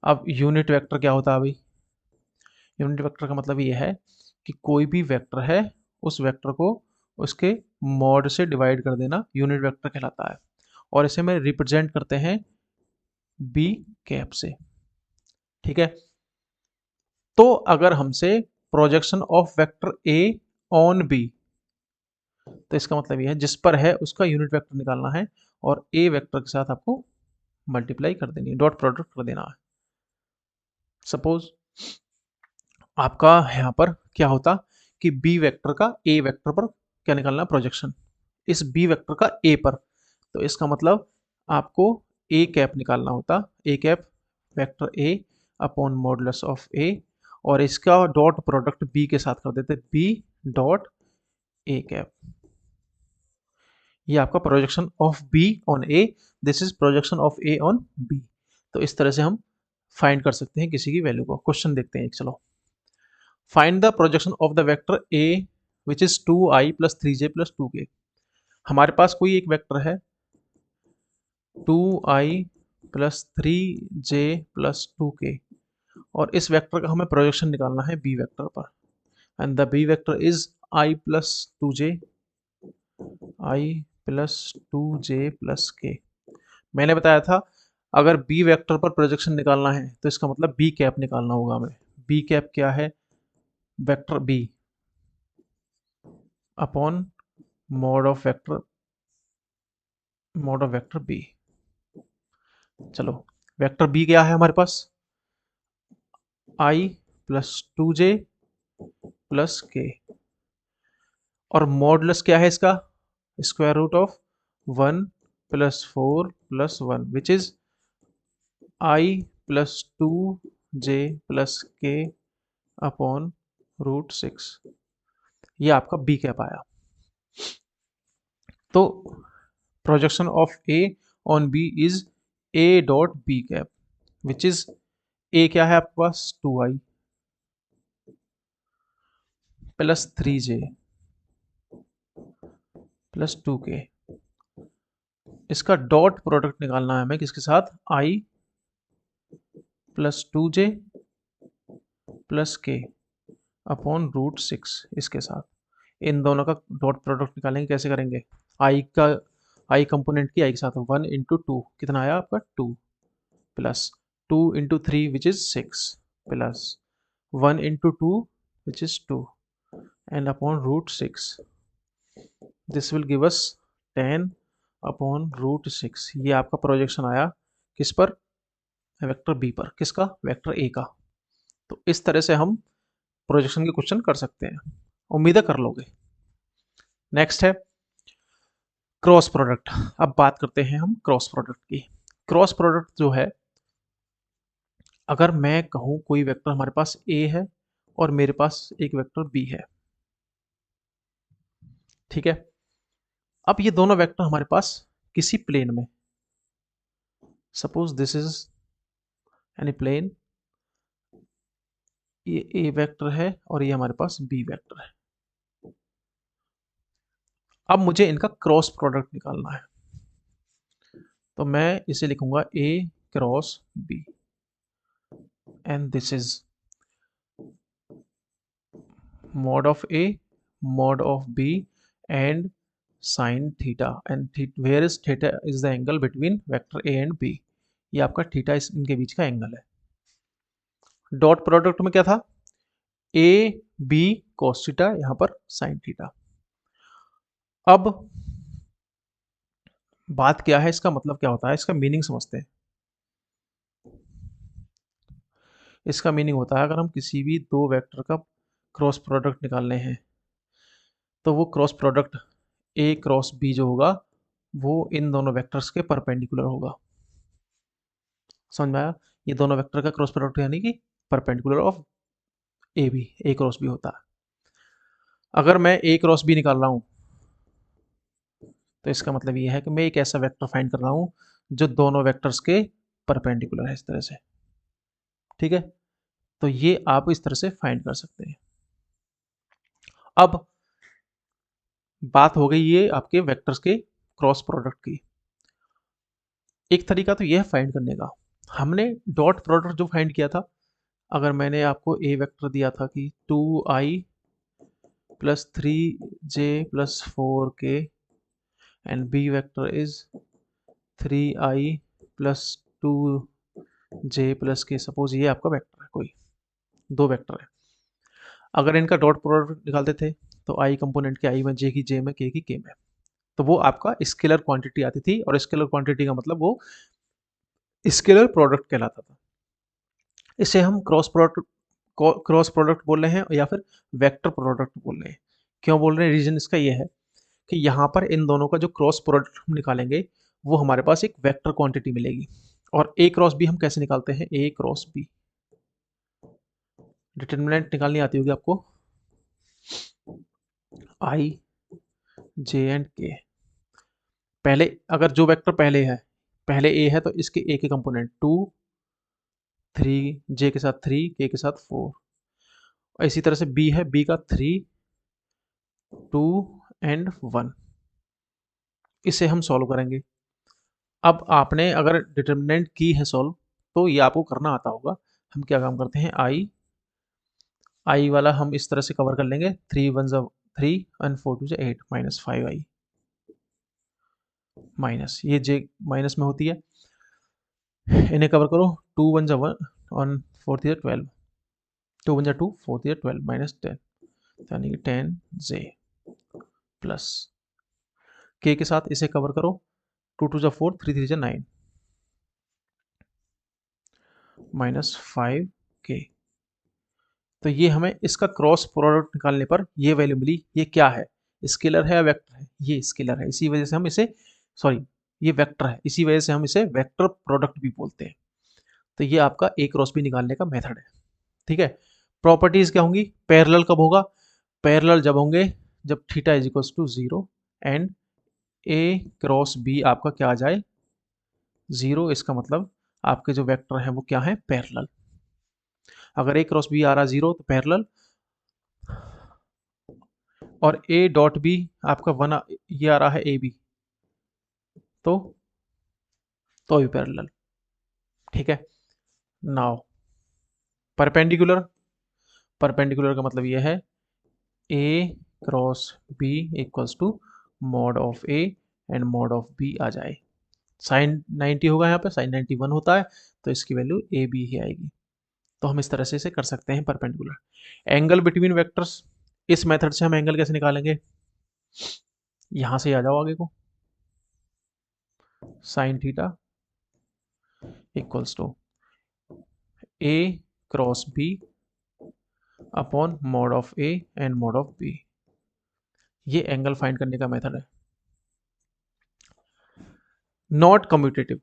Speaker 1: अब यूनिट वेक्टर क्या होता है अभी, यूनिट वेक्टर का मतलब ये है कि कोई भी वेक्टर है उस वेक्टर को उसके मॉड से डिवाइड कर देना यूनिट वेक्टर कहलाता है, और इसे में रिप्रेजेंट करते हैं बी कैप से, ठीक है। तो अगर हमसे projection of vector A on B, तो इसका मतलब यह है जिस पर है उसका यूनिट वेक्टर निकालना है और ए वेक्टर के साथ आपको मल्टीप्लाई कर देनी है, डॉट प्रोडक्ट कर देना है। सपोज आपका यहाँ पर क्या होता कि बी वेक्टर का ए वेक्टर पर क्या निकालना, प्रोजेक्शन इस बी वेक्टर का ए पर, तो इसका मतलब आपको ए कैप निकालना होता, A cap vector A upon modulus of A, और इसका डॉट प्रोडक्ट बी के साथ कर देते बी डॉट ए कैप। ये आपका projection of B on A, this is projection of A on B. तो इस तरह से हम फाइंड कर सकते हैं किसी की वैल्यू को। क्वेश्चन देखते हैं, चलो find the projection of the vector A which is 2i plus 3j plus 2k। हमारे पास कोई एक वेक्टर है 2i plus 3j plus 2k, और इस वेक्टर का हमें प्रोजेक्शन निकालना है बी वेक्टर पर, and the B vector is I plus two J, I plus two J plus K. मैंने बताया था अगर बी वेक्टर पर प्रोजेक्शन निकालना है तो इसका मतलब बी कैप निकालना होगा हमें। बी कैप क्या है? Vector B upon mod of vector B. चलो, वेक्टर बी क्या है हमारे पास? I plus two J plus K, और मॉडुलस क्या है इसका? Square root of 1 + 4 + 1 which is I plus two J plus K upon √6। ये आपका बी कैप आया। तो projection of A on B is A dot B cap which is A क्या है आपके पास? 2i plus 3j plus 2k। इसका dot product निकालना है हमें किसके साथ? i plus 2j plus K upon √6 इसके साथ। इन दोनों का डॉट प्रोडक्ट निकालेंगे, कैसे करेंगे? आई कंपोनेंट की आई के साथ 1 × 2 कितना आया आपका? 2 plus 2 × 3 which is 6 plus 1 × 2 which is 2 and upon √6। This will give us 10 upon √6। ये आपका प्रोजेक्शन आया किस पर? वेक्टर बी पर। किसका? वेक्टर ए का। तो इस तरह से हम प्रोजेक्शन के क्वेश्चन कर सकते हैं, उम्मीद है कर लोगे। नेक्स्ट है क्रॉस प्रोडक्ट। अब बात करते हैं हम क्रॉस प्रोडक्ट की। क्रॉस प्रोडक्ट जो है, अगर मैं कहूं कोई वेक्टर हमारे पास ए है और मेरे पास एक वेक्टर बी है, ठीक है। अब ये दोनों वेक्टर हमारे पास किसी प्लेन में, suppose this is any plane, ये ए वेक्टर है और ये हमारे पास बी वेक्टर है। अब मुझे इनका क्रॉस प्रोडक्ट निकालना है, तो मैं इसे लिखूंगा A cross B and this is mod of A, mod of B and sin theta, and where is theta is the angle between vector A and B। ये आपका थीटा इनके बीच का एंगल है। डॉट प्रोडक्ट में क्या था? A B cos theta, यहां पर sin थीटा। अब बात क्या है, इसका मतलब क्या होता है, इसका मीनिंग समझते हैं। इसका मीनिंग होता है अगर हम किसी भी दो वेक्टर का क्रॉस प्रोडक्ट निकालने हैं तो वो cross product A cross B जो होगा वो इन दोनों वेक्टर्स के परपेंडिकुलर होगा। समझ में आया? ये दोनों वेक्टर का क्रॉस प्रोडक्ट यानी कि perpendicular of A cross B होता है। अगर मैं ए क्रॉस बी निकाल रहा हूं तो इसका मतलब ये है कि मैं एक ऐसा वेक्टर फाइंड कर रहा हूं जो दोनों वेक्टर्स के परपेंडिकुलर है, इस तरह से। ठीक है, तो ये आप इस तरह से फाइंड कर सकते हैं। अब बात हो गई ये आपके वेक्टर्स के क्रॉस प्रोडक्ट की। एक तरीका तो यह फाइंड करने का, हमने डॉट प्रोडक्ट जो फाइंड किया था, अगर मैंने आपको ए वेक्टर दिया था कि 2i plus 3j plus 4k and B vector is 3i plus 2j plus k, suppose ये आपका वेक्टर है, कोई दो वेक्टर है। अगर इनका डॉट प्रोडक्ट निकालते थे तो i कंपोनेंट के i में, j की j में, k की k में, तो वो आपका स्केलर क्वांटिटी आती थी, और स्केलर क्वांटिटी का मतलब वो स्केलर प्रोडक्ट कहलाता था। इसे हम क्रॉस प्रोडक्ट बोल रहे हैं या फिर वेक्टर प्रोडक्ट बोल रहे हैं। क्यों बोल रहे हैं? रीजन इसका ये है कि यहाँ पर इन दोनों का जो क्रॉस प्रोडक्ट हम निकालेंगे वो हमारे पास एक वेक्टर क्वांटिटी मिलेगी। और ए क्रॉस बी हम कैसे निकालते हैं? ए क्रॉस बी, डिटर्मिनेंट निकालनी आती होगी आपको, आई जे एंड के। पहले अगर जो वेक्टर पहले ए है तो इसके ए के कंपोनेंट 2, 3, जे के साथ 3, के साथ 4। और इसी तरह से बी है, बी का 3, 2 एंड 1। इसे हम सॉल्व करेंगे। अब आपने अगर डिटर्मिनेंट की है सॉल्व तो ये आपको करना आता होगा। हम क्या काम करते हैं, आई वाला हम इस तरह से कवर कर लेंगे, 3 वन ज़ा 3 एंड 4 टू ज़ा 8 माइनस 5i माइनस, ये जे माइनस में होती है, इन्हें कवर करो, 2 वन ज़ा 1 और 4 थ्री ज़ा 12, 2 वन ज़ा 2 4 थ्री ज़ा 12 माइनस 10, यानी कि 10 जे प्लस के साथ इसे कवर करो, 2 टू ज़ा 4 3 थ्री ज़ा 9 माइनस 5 के। तो ये हमें इसका क्रॉस प्रोडक्ट निकालने पर ये वैल्यू मिली। ये क्या है, स्केलर है या वेक्टर है, ये स्केलर है, इसी वजह से हम इसे, सॉरी ये वेक्टर है, इसी वजह से हम इसे वेक्टर प्रोडक्ट भी बोलते हैं। तो ये आपका ए क्रॉस बी निकालने का मेथड है। ठीक है, प्रॉपर्टीज क्या होंगी, पैरेलल कब होगा, पैरेलल जब होंगे जब theta is equals to 0 and A cross B आपका क्या आ जाए 0, इसका मतलब आपके जो वेक्टर हैं वो क्या है, पैरेलल। अगर ए क्रॉस बी आ रहा 0 तो पैरेलल, और ए डॉट बी आपका 1 ये आ रहा है ए बी, तो भी पैरेलल। ठीक है, नाउ परपेंडिकुलर, परपेंडिकुलर का मतलब ये है A cross B equals to mod of A and mod of B आ जाए। साइन 90 होगा, यहाँ पे साइन 91 होता है, तो इसकी वैल्यू ए बी ही आएगी। तो हम इस तरह से इसे कर सकते हैं परपेंडिकुलर। एंगल बिटवीन वेक्टर्स, इस मेथड से हम एंगल कैसे निकालेंगे, यहां से आ जाओ आगे को, sine theta equals to A cross B upon mod of A and mod of B. ये एंगल फाइंड करने का मेथड है। नॉट कम्यूटेटिव,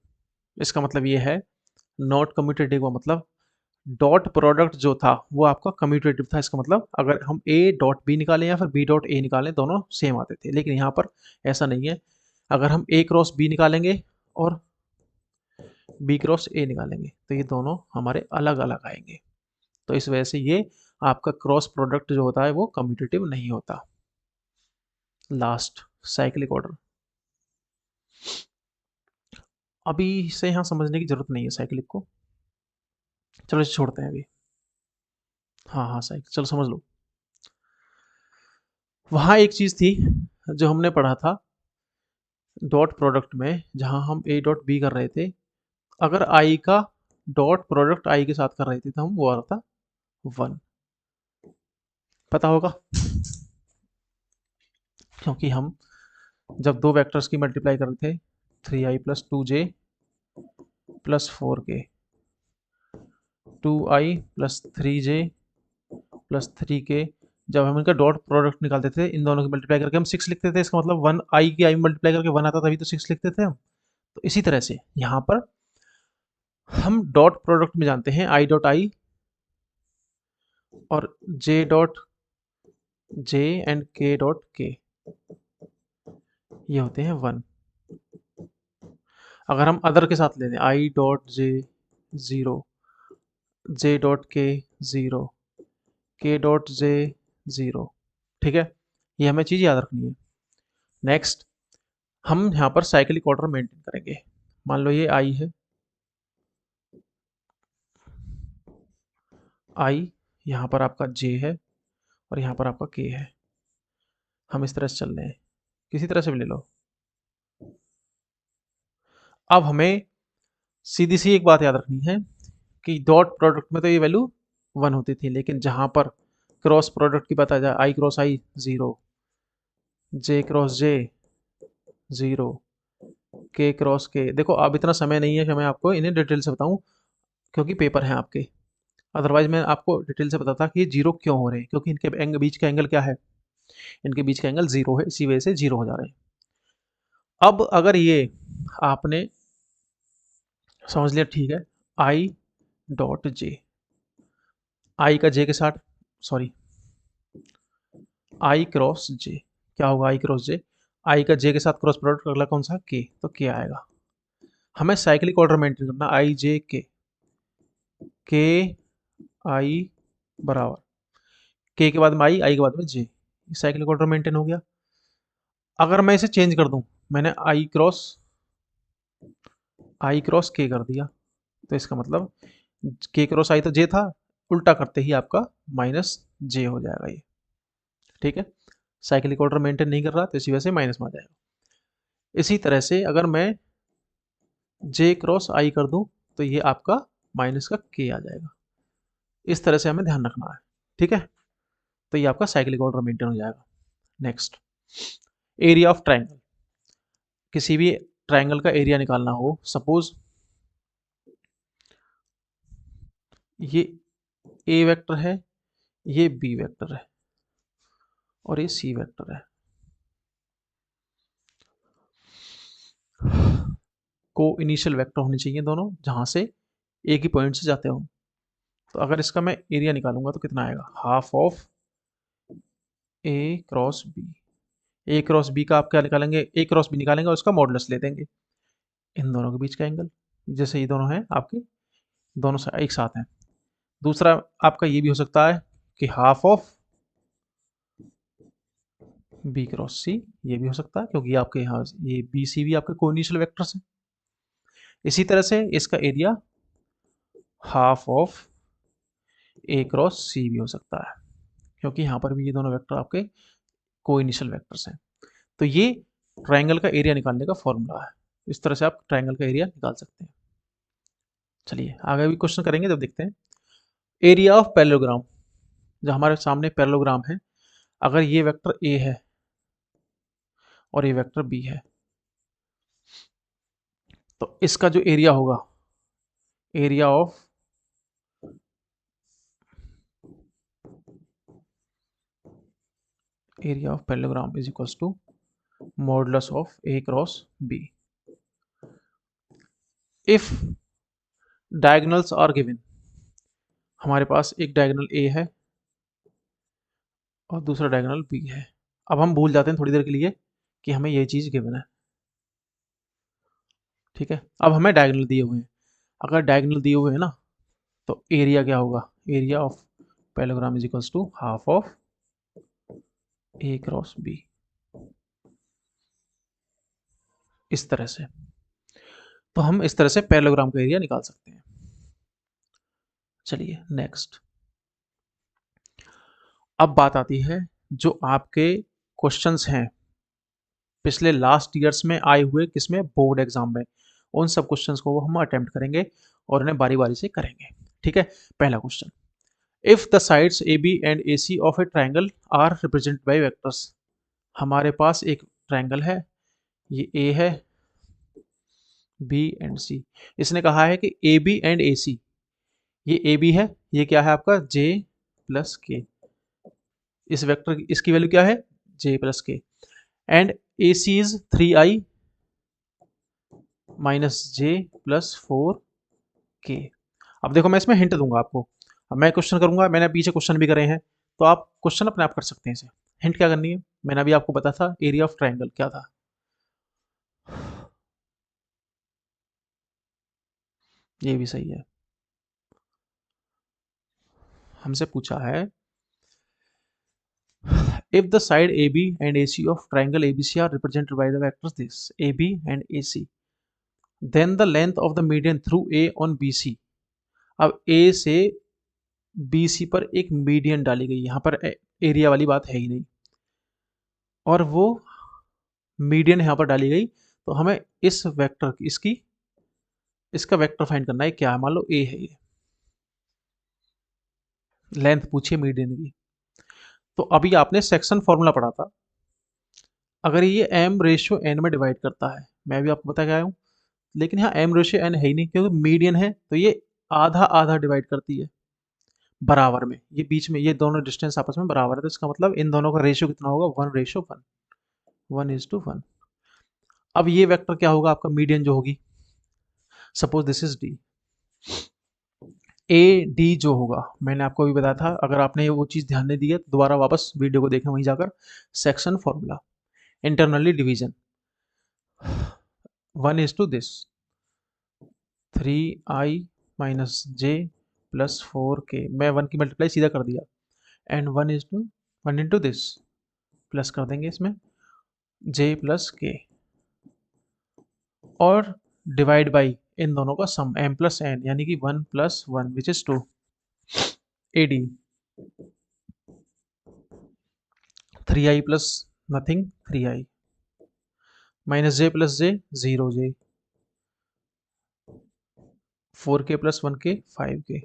Speaker 1: इसका मतलब ये है, नॉट कम्यूटेटिव का मतलब डॉट प्रोडक्ट जो था वो आपका कम्यूटेटिव था। इसका मतलब अगर हम ए डॉट बी निकालें या फिर बी डॉट ए निकालें, दोनों सेम आते थे, लेकिन यहाँ पर ऐसा नहीं है। अगर हम ए क्रॉस बी निकालेंगे और बी क्रॉस ए निकालेंगे तो ये दोनों हमारे अलग अलग आएंगे। तो इस वजह से ये आपका क्रॉस प्रोडक्ट जो होता है वो कम्यूटेटिव नहीं होता। लास्ट, साइक्लिक ऑर्डर, अभी से यहाँ समझने की जरूरत नहीं है साइक्लिक को, चलो इसे छोड़ते हैं अभी। हाँ हाँ साइकिल, चलो समझ लो। वहाँ एक चीज़ थी जो हमने पढ़ा था डॉट प्रोडक्ट में, जहाँ हम ए डॉट बी कर रहे थे, अगर आई का डॉट प्रोडक्ट आई के साथ कर रहे थे तो हम वो आ रहा था 1, पता होगा, क्योंकि हम जब दो वेक्टर्स की मल्टीप्लाई कर रहे थे 3i plus 2j plus 4k, 2i plus 3j plus 3k, जब हम इनका डॉट प्रोडक्ट निकालते थे इन दोनों की मल्टीप्लाई करके हम 6 लिखते थे। इसका मतलब 1 आई की आई मल्टीप्लाई करके 1 आता, तभी तो 6 लिखते थे हम। तो इसी तरह से यहाँ पर हम डॉट प्रोडक्ट में जानते हैं आई डॉट आई और जे डॉट जे एंड के डॉट के, ये होते हैं 1। अगर हम अदर के साथ ले लें, I dot J 0, J dot के 0, के डॉट जे 0, ठीक है, ये हमें चीज़ याद रखनी है। नेक्स्ट, हम यहाँ पर साइक्लिक ऑर्डर मेंटेन करेंगे। मान लो ये आई है, आई, यहाँ पर आपका जे है और यहाँ पर आपका के है। हम इस तरह से चल रहे हैं, किसी तरह से भी ले लो। अब हमें सीधी सी एक बात याद रखनी है कि डॉट प्रोडक्ट में तो ये वैल्यू 1 होती थी, लेकिन जहाँ पर क्रॉस प्रोडक्ट की बात आ जाए, आई क्रॉस आई 0, जे क्रॉस जे 0, के क्रॉस के, देखो अब इतना समय नहीं है कि मैं आपको इन्हें डिटेल से बताऊं, क्योंकि पेपर हैं आपके। अदरवाइज मैं आपको डिटेल से बताता कि ये 0 क्यों हो रहे हैं, क्योंकि इनके बीच का एंगल क्या है, इनके बीच का एंगल 0 है, इसी वजह से 0 हो जा रहे हैं। अब अगर ये आपने समझ लिया, ठीक है, आई डॉट जे, आई का जे के साथ, सॉरी आई क्रॉस जे, क्या होगा आई क्रॉस जे, आई का जे के साथ क्रॉस प्रोडक्ट अगला कौन सा, के, तो के आएगा। हमें साइक्लिक ऑर्डर मेंटेन करना, आई जे के आई बराबर, के बाद में आई के बाद में जे, साइक्लिक ऑर्डर मेंटेन हो गया। अगर मैं इसे चेंज कर दूं, मैंने आई क्रॉस के कर दिया, तो इसका मतलब के क्रॉस आई तो जे था, उल्टा करते ही आपका माइनस जे हो जाएगा ये। ठीक है, साइक्लिक ऑर्डर मेंटेन नहीं कर रहा तो इसी वजह से माइनस में आ जाएगा। इसी तरह से अगर मैं जे क्रॉस आई कर दूं तो ये आपका माइनस का के आ जाएगा। इस तरह से हमें ध्यान रखना है। ठीक है, तो ये आपका साइक्लिक ऑर्डर मेंटेन हो जाएगा। Next, area of triangle. किसी भी ट्राइंगल का एरिया निकालना हो, सपोज ये ए वेक्टर है, ये बी वेक्टर है और ये सी वेक्टर है। को इनिशियल वेक्टर होने चाहिए दोनों, जहां से एक ही पॉइंट से जाते हो। तो अगर इसका मैं एरिया निकालूंगा तो कितना आएगा, half of A cross B. A cross B का आप क्या निकालेंगे, ए क्रॉस बी निकालेंगे और उसका मॉडुलस ले देंगे इन दोनों के बीच का एंगल, जैसे ये दोनों हैं आपके, दोनों एक साथ हैं। दूसरा आपका ये भी हो सकता है कि हाफ ऑफ बी क्रॉस सी, ये भी हो सकता है क्योंकि आपके यहाँ ये बी सी भी आपके कोइनिशियल वेक्टर्स हैं। इसी तरह से इसका area half of A cross C भी हो सकता है, क्योंकि यहाँ पर भी ये दोनों वेक्टर आपके कोइनिशियल वेक्टर्स हैं। तो ये ट्राइंगल का एरिया निकालने का फॉर्मूला है। इस तरह से आप ट्राइंगल का एरिया निकाल सकते हैं। चलिए आगे भी क्वेश्चन करेंगे, जब देखते हैं। Area of parallelogram. जो हमारे सामने पैरेललोग्राम है, अगर ये वेक्टर ए है और ये वेक्टर बी है, तो इसका जो एरिया होगा, area of parallelogram is equals to modulus of A cross B. If diagonals are given, हमारे पास एक डायगोनल ए है और दूसरा डायगोनल बी है। अब हम भूल जाते हैं थोड़ी देर के लिए कि हमें ये चीज गिवन है। ठीक है, अब हमें डायगोनल दिए हुए हैं। अगर डायगोनल दिए हुए हैं ना, तो एरिया क्या होगा, area of parallelogram is equals to half of A cross B. इस तरह से, तो हम इस तरह से पैरेललोग्राम का एरिया निकाल सकते हैं। चलिए नेक्स्ट, अब बात आती है जो आपके क्वेश्चंस हैं पिछले लास्ट ईयर्स में आए हुए, किसमें, बोर्ड एग्जाम में। उन सब क्वेश्चंस को हम अटेम्प्ट करेंगे और उन्हें बारी बारी से करेंगे। ठीक है, पहला question, if the sides A B and A C of a triangle are represent by vectors. हमारे पास एक ट्राइंगल है, ये ए है, बी एंड सी। इसने कहा है कि ए बी एंड ए सी, ये ए बी है, ये क्या है आपका जे प्लस के। इस वेक्टर इसकी वैल्यू क्या है, J plus K. And A C is 3i minus J plus 4k। अब देखो मैं इसमें हिंट दूंगा आपको। अब मैं क्वेश्चन करूंगा, मैंने पीछे क्वेश्चन भी करे हैं, तो आप क्वेश्चन अपने आप कर सकते हैं इसे। हिंट क्या करनी है, मैंने अभी आपको बताया था एरिया ऑफ ट्राइंगल क्या था। ये भी सही है, हमसे पूछा है if the side AB and AC of triangle ABC are represented by the vectors this AB and AC, then the length of the median through A on BC। अब A से BC पर एक मीडियन डाली गई, यहाँ पर area वाली बात है ही नहीं, और वो मीडियन यहाँ पर डाली गई, तो हमें इस वेक्टर इसका वेक्टर फाइंड करना है। क्या है, मान लो A है, ये लेंथ पूछिए मीडियन की। तो अभी आपने सेक्शन फॉर्मूला पढ़ा था, अगर ये m रेशियो n में डिवाइड करता है, मैं भी आपको बता के आया हूँ, लेकिन यहाँ m रेशियो n है ही नहीं, क्योंकि मीडियन है, तो ये आधा आधा डिवाइड करती है बराबर में। ये बीच में ये दोनों डिस्टेंस आपस में बराबर है, तो इसका मतलब इन दोनों का रेशियो कितना होगा, 1:1, 1:1। अब ये वेक्टर क्या होगा आपका, मीडियन जो होगी, suppose this is D, A D जो होगा, मैंने आपको अभी बताया था। अगर आपने वो चीज़ ध्यान नहीं दी है तो दोबारा वापस वीडियो को देखें, वहीं जाकर section formula, internally division 1:this 3i minus J plus 4k। मैं 1 की मल्टीप्लाई सीधा कर दिया, एंड 1:1 प्लस कर देंगे इसमें जे प्लस के, और डिवाइड बाई इन दोनों का सम m प्लस n यानी कि 1 plus 1 which is 2 AD 3i plus nothing 3i minus j plus j 0j 4k plus 1k 5k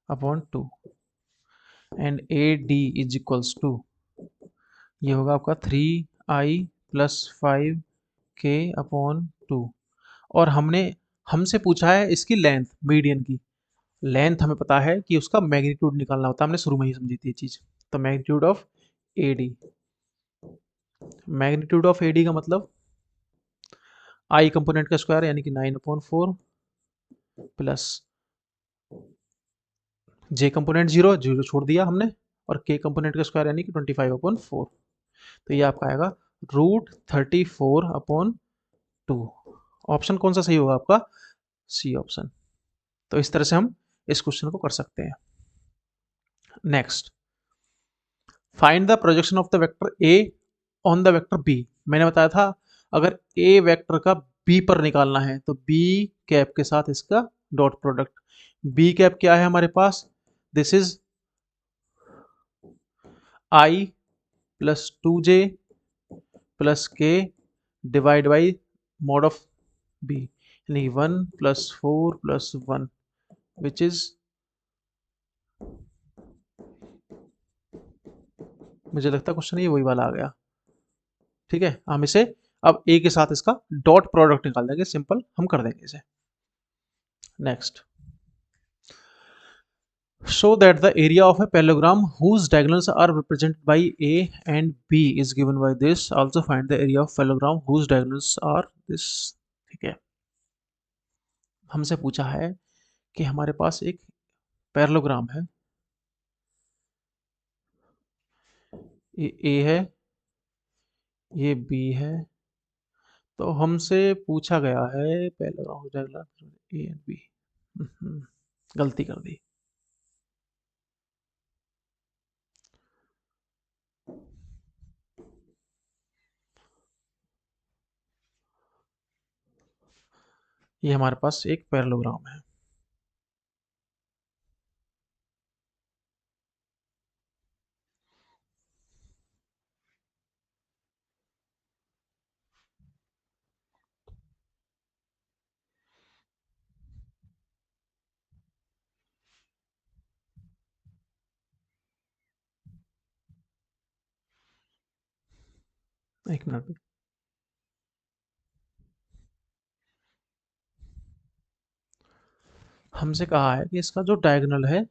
Speaker 1: upon 2 and AD is equals to ये होगा आपका 3i प्लस 5k अपॉन 2 और हमसे पूछा है इसकी लेंथ मीडियन की। लेंथ हमें पता है कि उसका मैग्नीट्यूड निकालना होता है, हमने शुरू में ही समझी थी ये चीज। तो magnitude of AD, magnitude of AD का मतलब आई कंपोनेंट का स्क्वायर यानी कि 9/4 प्लस जे कंपोनेंट 0 0 छोड़ दिया हमने और के कंपोनेंट का स्क्वायर यानी कि 25/4। तो ये आपका आएगा √34/2। ऑप्शन कौन सा सही होगा आपका? C option. तो इस तरह से हम इस क्वेश्चन को कर सकते हैं। Next, find the projection of the vector A on the vector B. मैंने बताया था अगर ए वेक्टर का बी पर निकालना है तो बी कैप के साथ इसका डॉट प्रोडक्ट। बी कैप क्या है हमारे पास? This is I plus 2j plus K divide by mod of B यानी 1 प्लस 4 प्लस 1 विच इज, मुझे लगता है क्वेश्चन ये वही वाला आ गया। ठीक है, हम इसे अब ए के साथ इसका डॉट प्रोडक्ट निकाल देंगे, सिंपल हम कर देंगे इसे। Next, show that the area of a parallelogram whose diagonals are represented by A and B is given by this. Also find the area of parallelogram whose diagonals are this. ठीक है, हमसे पूछा है कि हमारे पास एक पैरेललोग्राम है, ये A है, ये B है। तो हमसे पूछा गया है parallelogram whose diagonals A and B। गलती कर दी। ये हमारे पास एक पैरेललोग्राम है। एक मिनट, हमसे कहा है कि इसका जो डायगोनल है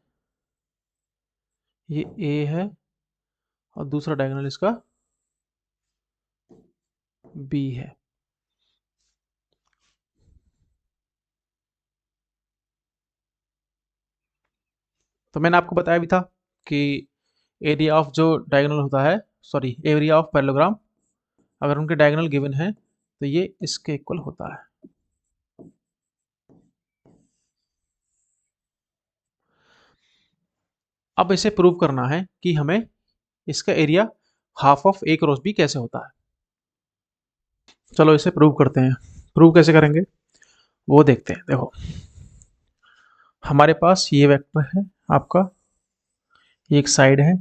Speaker 1: ये ए है और दूसरा डायगोनल इसका बी है। तो मैंने आपको बताया भी था कि एरिया ऑफ जो डायगोनल होता है, सॉरी एरिया ऑफ पैरेललोग्राम, अगर उनके डायगोनल गिवन है तो ये इसके इक्वल होता है। अब इसे प्रूव करना है कि हमें इसका area half of A cross B कैसे होता है। चलो इसे प्रूव करते हैं। प्रूव कैसे करेंगे वो देखते हैं। देखो हमारे पास ये वेक्टर है आपका, ये एक साइड है,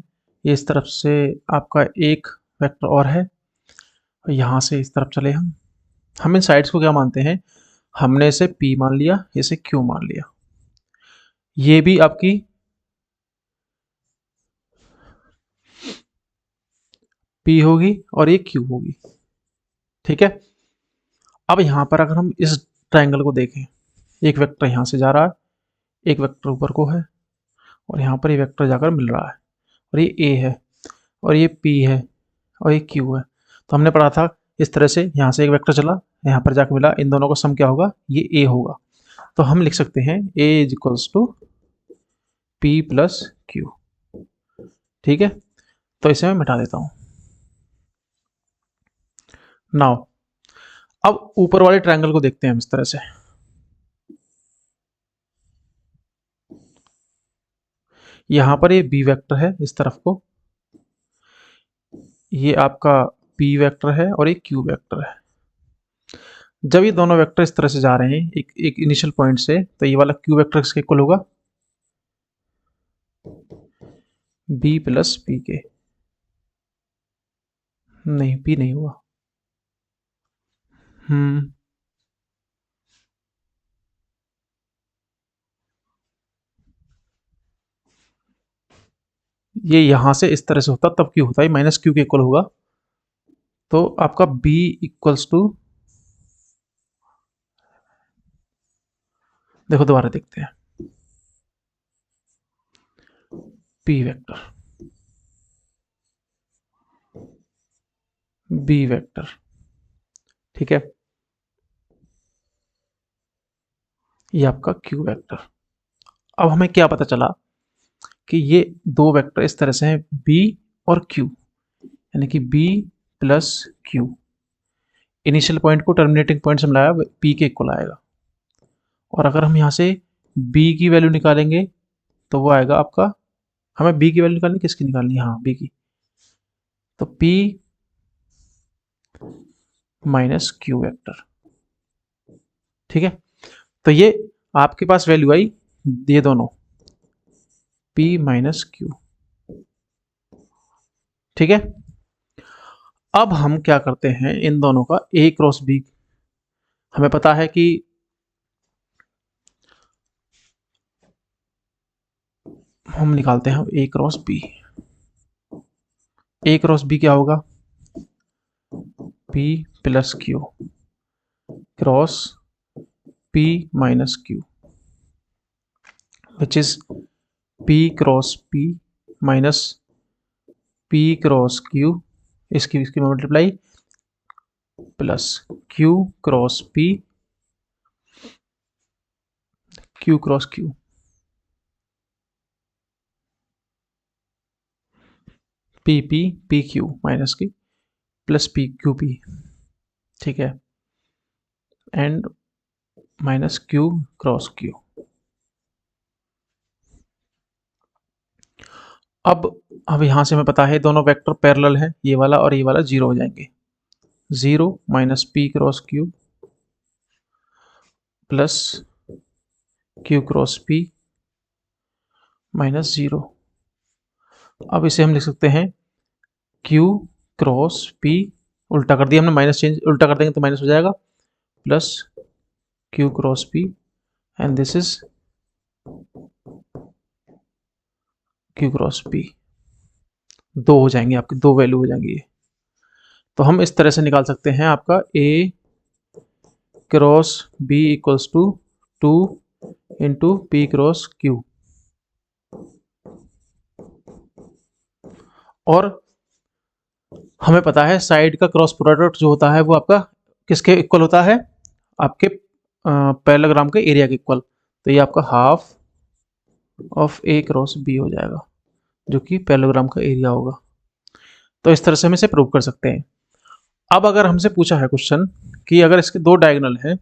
Speaker 1: ये इस तरफ से आपका एक वेक्टर और है, यहाँ से इस तरफ चले हम इन साइड्स को क्या मानते हैं? हमने इसे P मान लिया, इसे Q मान लिया। ये भी आपकी P होगी और ये Q होगी। ठीक है, अब यहाँ पर अगर हम इस ट्रायंगल को देखें, एक वेक्टर यहाँ से जा रहा है, एक वेक्टर ऊपर को है और यहाँ पर ये वेक्टर जाकर मिल रहा है और ये A है और ये P है और ये Q है। तो हमने पढ़ा था इस तरह से, यहाँ से एक वेक्टर चला, यहाँ पर जाकर मिला, इन दोनों का सम क्या होगा? ये A होगा। तो हम लिख सकते हैं A is equals to P plus Q। ठीक है, तो इसे मैं मिटा देता हूँ। नाउ अब ऊपर वाले ट्रायंगल को देखते हैं हम इस तरह से। यहाँ पर ये B वेक्टर है इस तरफ को, ये आपका P वेक्टर है और ये Q वेक्टर है। जब ये दोनों वेक्टर इस तरह से जा रहे हैं एक एक इनिशियल पॉइंट से, तो ये वाला क्यू वेक्टर किसके इक्वल होगा? बी प्लस पी के। नहीं, पी नहीं होगा। हम्म ये यहां से इस तरह से होता तब क्यू होता है, माइनस क्यू के इक्वल होगा। तो आपका बी इक्वल्स टू, देखो दोबारा देखते हैं, पी वेक्टर, बी वेक्टर, ठीक है, ये आपका क्यू वेक्टर। अब हमें क्या पता चला कि ये दो वेक्टर इस तरह से हैं, बी और क्यू, यानी कि B plus Q. Initial point को टर्मिनेटिंग पॉइंट से मिलाया, पी के इक्वल आएगा। और अगर हम यहाँ से बी की वैल्यू निकालेंगे तो वो आएगा आपका, हमें बी की वैल्यू निकालनी, किसकी निकालनी है? हाँ, बी की। तो पी माइनस क्यू वेक्टर, ठीक है। तो ये आपके पास वैल्यू आई, ये दोनों P माइनस क्यू, ठीक है। अब हम क्या करते हैं, इन दोनों का A क्रॉस B, हमें पता है कि हम निकालते हैं A cross B। A cross B क्या होगा? P plus Q cross P minus Q, which is P cross P minus P cross Q, इसकी इसकी multiply, plus Q cross P, Q cross Q, P P P Q minus की plus P Q P, ठीक है, and minus Q cross Q। अब यहां से हमें पता है दोनों वेक्टर पैरेलल हैं, ये वाला और ये वाला जीरो हो जाएंगे। Zero minus P cross Q plus Q cross P minus zero. अब इसे हम लिख सकते हैं Q क्रॉस P, उल्टा कर दिया हमने, माइनस चेंज उल्टा कर देंगे तो माइनस हो जाएगा, plus Q cross P, and this is Q cross P। दो हो जाएंगे आपकी, दो वैल्यू हो जाएंगी ये। तो हम इस तरह से निकाल सकते हैं आपका A cross B equals to 2 into P cross Q। और हमें पता है साइड का क्रॉस प्रोडक्ट जो होता है वो आपका किसके इक्वल होता है? आपके पैरेललोग्राम के एरिया के इक्वल। तो ये आपका half of A cross B हो जाएगा, जो कि पैरेललोग्राम का एरिया होगा। तो इस तरह से हम इसे प्रूव कर सकते हैं। अब अगर हमसे पूछा है क्वेश्चन कि अगर इसके दो डायगोनल हैं,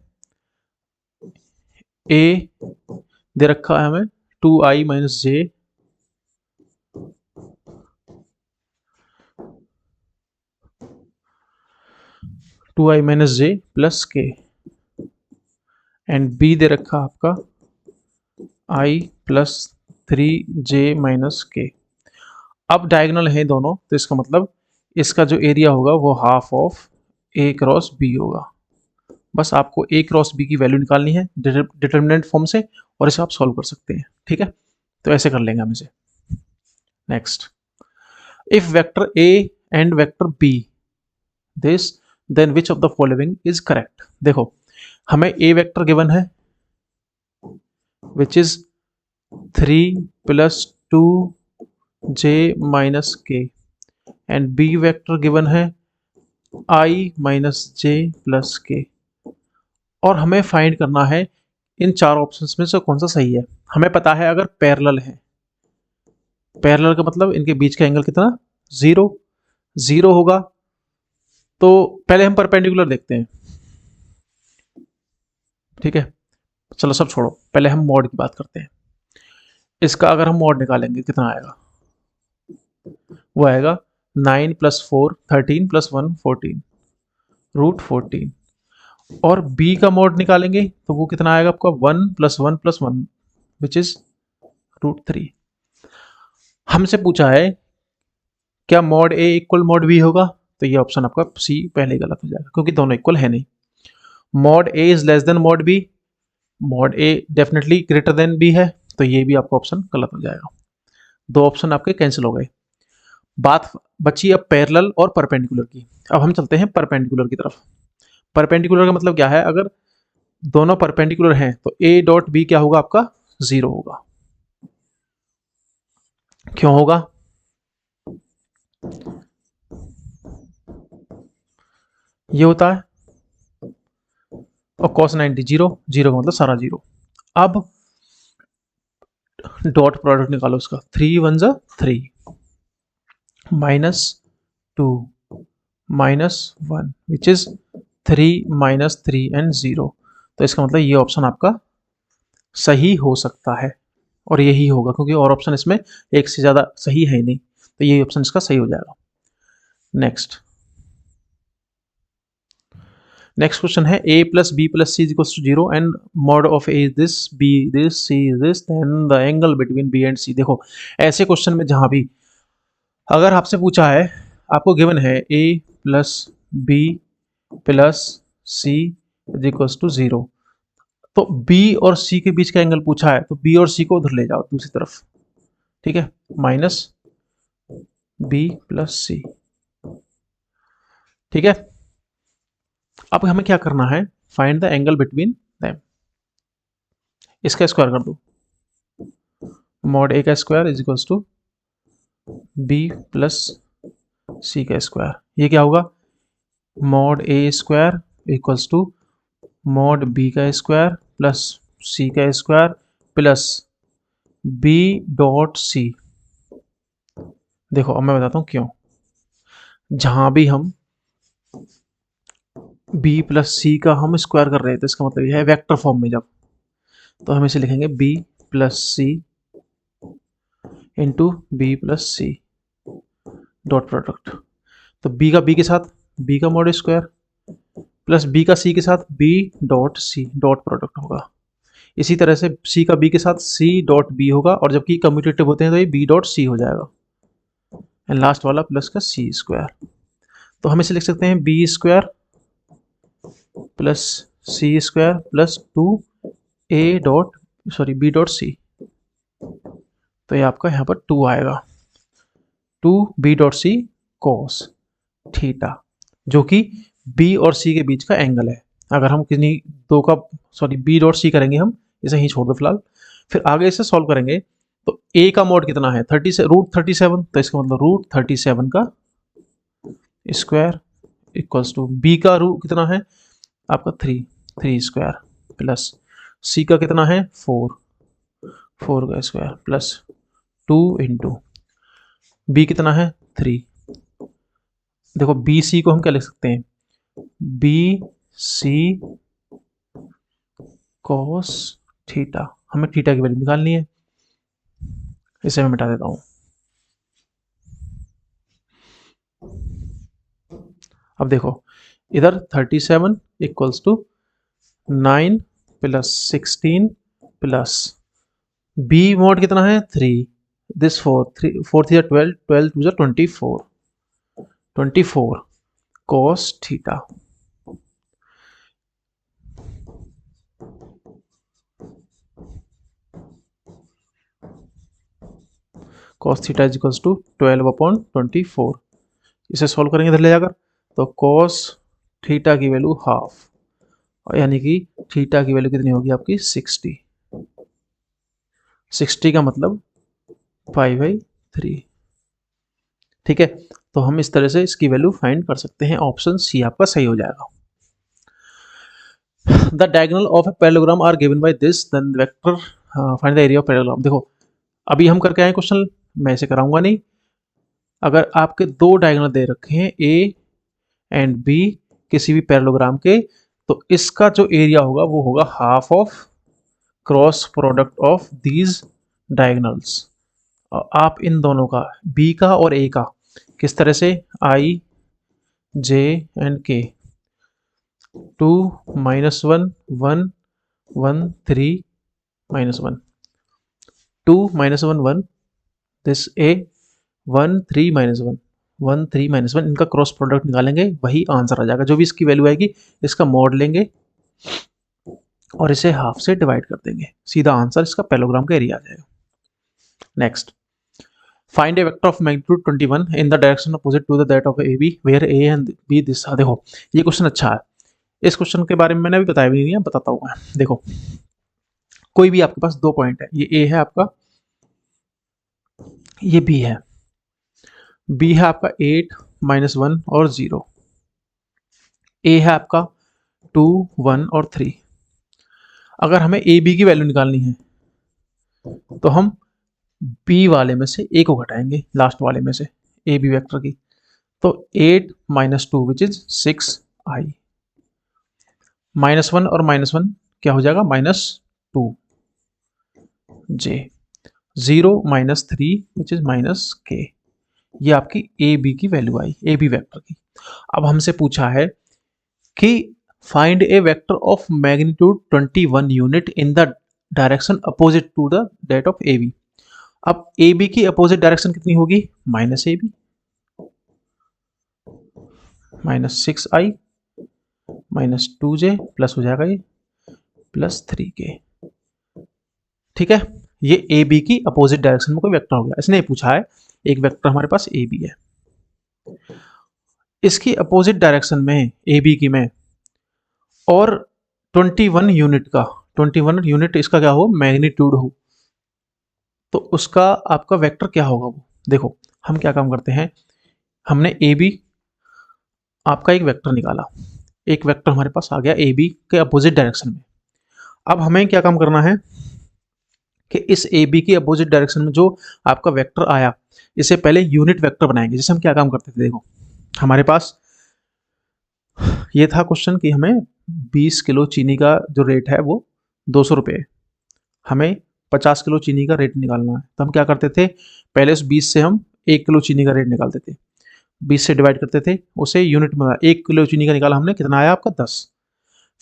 Speaker 1: ए दे रखा है हमें 2i minus J, two I minus J plus K, and B दे रखा आपका i प्लस 3j माइनस के। अब डायगोनल है दोनों, तो इसका मतलब इसका जो एरिया होगा वो half of A cross B होगा। बस आपको ए क्रॉस बी की वैल्यू निकालनी है डिटर्मिनेंट फॉर्म से, और इसे आप सॉल्व कर सकते हैं, ठीक है। तो ऐसे कर लेंगे हम इसे। Next, if vector A and vector B this, then which of the following is correct. देखो, हमें ए वेक्टर गिवन है which is 3 plus 2j minus K, and B vector given है i minus J plus K. और हमें find करना है इन चार options में से कौन सा सही है। हमें पता है अगर पैरेलल है, पैरेलल का मतलब इनके बीच का एंगल कितना? जीरो, जीरो होगा। तो पहले हम परपेंडिकुलर देखते हैं, ठीक है। चलो सब छोड़ो, पहले हम मॉड की बात करते हैं। इसका अगर हम मॉड निकालेंगे कितना आएगा? वो आएगा 9 प्लस 4 13 प्लस 1 14, रूट 14। और b का मॉड निकालेंगे तो वो कितना आएगा आपका 1 + 1 + 1 विच इज √3। हमसे पूछा है क्या mod a equal mod b होगा, तो ये ऑप्शन आपका सी पहले गलत हो जाएगा क्योंकि दोनों इक्वल है नहीं। Mod a is less than mod b, mod a definitely greater than b है, तो ये भी आपका ऑप्शन गलत हो जाएगा। दो ऑप्शन आपके कैंसिल हो गए। बात बची अब पैरेलल और परपेंडिकुलर की। अब हम चलते हैं परपेंडिकुलर की तरफ। परपेंडिकुलर का मतलब क्या है, अगर दोनों परपेंडिकुलर हैं तो a डॉट b क्या होगा आपका 0 होगा। क्यों होगा? ये होता है और cos 90 0, 0 का मतलब सारा 0। अब डॉट प्रोडक्ट निकालो उसका, 3 × 1 = 3 -2 -1 विच इज 3 - 3 एंड 0। तो इसका मतलब ये ऑप्शन आपका सही हो सकता है और यही होगा क्योंकि और ऑप्शन इसमें एक से ज़्यादा सही है ही नहीं, तो ये ऑप्शन इसका सही हो जाएगा। नेक्स्ट क्वेश्चन है a + b + c = 0 and mod of a is this, b this, c is this, then the angle between b and c। देखो ऐसे क्वेश्चन में जहां भी अगर आपसे पूछा है, आपको गिवन है a + b + c = 0, तो b और c के बीच का एंगल पूछा है तो b और c को उधर ले जाओ दूसरी तरफ, ठीक है, -b + c, ठीक है। अब हमें क्या करना है, find the angle between them. इसका स्क्वायर कर दो, mod a का square is equals to b + c का स्क्वायर। ये क्या होगा, mod a square equals to mod b का स्क्वायर प्लस c का square plus b dot c। देखो अब मैं बताता हूँ क्यों। जहां भी हम b + c का हम स्क्वायर कर रहे हैं तो इसका मतलब यह है वेक्टर फॉर्म में, जब तो हम इसे लिखेंगे b + c into b + c dot product. तो b का b के साथ b का मॉड स्क्वायर प्लस b का c के साथ b dot c dot product होगा। इसी तरह से c का b के साथ c डॉट b होगा और जबकि कम्यूटेटिव होते हैं तो ये b डॉट c हो जाएगा एंड लास्ट वाला प्लस का c स्क्वायर। तो हम इसे लिख सकते हैं b square plus c square plus 2a dot b dot c। तो ये आपका यहाँ पर 2 आएगा, 2b dot c cos theta, जो कि b और c के बीच का एंगल है। अगर हम किसी दो का b डॉट c करेंगे, हम इसे ही छोड़ दो फिलहाल, फिर आगे इसे सॉल्व करेंगे तो a का मॉड कितना है √37, तो इसका मतलब √37 का स्क्वायर इक्वल्स टू b का रूट कितना है आपका 3 स्क्वायर प्लस c का कितना है 4 का स्क्वायर प्लस 2 इंटू b कितना है 3। देखो बी सी को हम क्या लिख सकते हैं, बी सी कॉस थीटा। हमें थीटा की वैल्यू निकालनी है, इसे मैं मिटा देता हूं। अब देखो इधर 37 equals to 9 + 16 plus B mod कितना है 3, this 4 3 12 12 2 24 cos theta. Cos theta is equals to 12/24। इसे सॉल्व करेंगे इधर ले जाकर, तो कॉस थीटा की वैल्यू हाफ, यानी कि थीटा की वैल्यू कितनी होगी आपकी 60 का मतलब 5/3, ठीक है। तो हम इस तरह से इसकी वैल्यू फाइंड कर सकते हैं, ऑप्शन सी आपका सही हो जाएगा। The diagonal of a parallelogram are given by this, then vector find the area of parallelogram. देखो अभी हम करके आए क्वेश्चन, मैं इसे कराऊंगा नहीं। अगर आपके दो डायगोनल दे रखे हैं ए एंड बी किसी भी पैरेललोग्राम के, तो इसका जो एरिया होगा वो होगा half of cross product of these diagonals. आप इन दोनों का बी का और ए का किस तरह से, आई जे एंड के, 2 -1 1 1 3 -1 2 -1 1 दिस a 1 3 -1 1 3 -1 इनका क्रॉस प्रोडक्ट निकालेंगे, वही आंसर आ जाएगा। जो भी इसकी वैल्यू आएगी इसका मॉड लेंगे और इसे हाफ से डिवाइड कर देंगे, सीधा आंसर इसका पैरेललोग्राम का एरिया आ जाएगा। Next, find a vector of magnitude 21 in the direction opposite to the that of A B where A and B this. देखो ये क्वेश्चन अच्छा है, इस क्वेश्चन के बारे में मैंने अभी बताया भी नहीं है, बताता हूँ मैं। देखो कोई भी आपके पास दो पॉइंट है, ये ए है आपका, ये बी है। बी है आपका 8 -1 और 0, ए है आपका 2 1 और 3। अगर हमें ए बी की वैल्यू निकालनी है तो हम बी वाले में से ए को घटाएंगे, लास्ट वाले में से ए बी वेक्टर की। तो 8 -2 विच इज 6i, -1 और -1 क्या हो जाएगा, -2 j, 0 -3 विच इज -k। ये आपकी ए बी की वैल्यू आई, ए बी वेक्टर की। अब हमसे पूछा है कि find a vector of magnitude 21 unit in the direction opposite to the that of A B. अब ए बी की अपोजिट डायरेक्शन कितनी होगी, -ab, -6i -2j प्लस हो जाएगा ये +3k। ठीक है, ये ए बी की अपोजिट डायरेक्शन में कोई वेक्टर हो गया। इसने पूछा है एक वेक्टर हमारे पास ए बी है, इसकी अपोजिट डायरेक्शन में ए बी की में और 21 यूनिट का 21 यूनिट इसका क्या हो, मैग्नीट्यूड हो, तो उसका आपका वेक्टर क्या होगा वो। देखो हम क्या काम करते हैं, हमने ए बी आपका एक वेक्टर निकाला, एक वेक्टर हमारे पास आ गया ए बी के अपोजिट डायरेक्शन में। अब हमें क्या काम करना है कि इस ए बी की अपोजिट डायरेक्शन में जो आपका वेक्टर आया, इसे पहले यूनिट वेक्टर बनाएंगे। जैसे हम क्या काम करते थे, देखो हमारे पास ये था क्वेश्चन कि हमें 20 किलो चीनी का जो रेट है वो 200 रुपये, हमें 50 किलो चीनी का रेट निकालना है। तो हम क्या करते थे, पहले उस 20 से हम 1 किलो चीनी का रेट निकालते थे, 20 से डिवाइड करते थे, उसे यूनिट में 1 किलो चीनी का निकाला हमने, कितना आया आपका 10।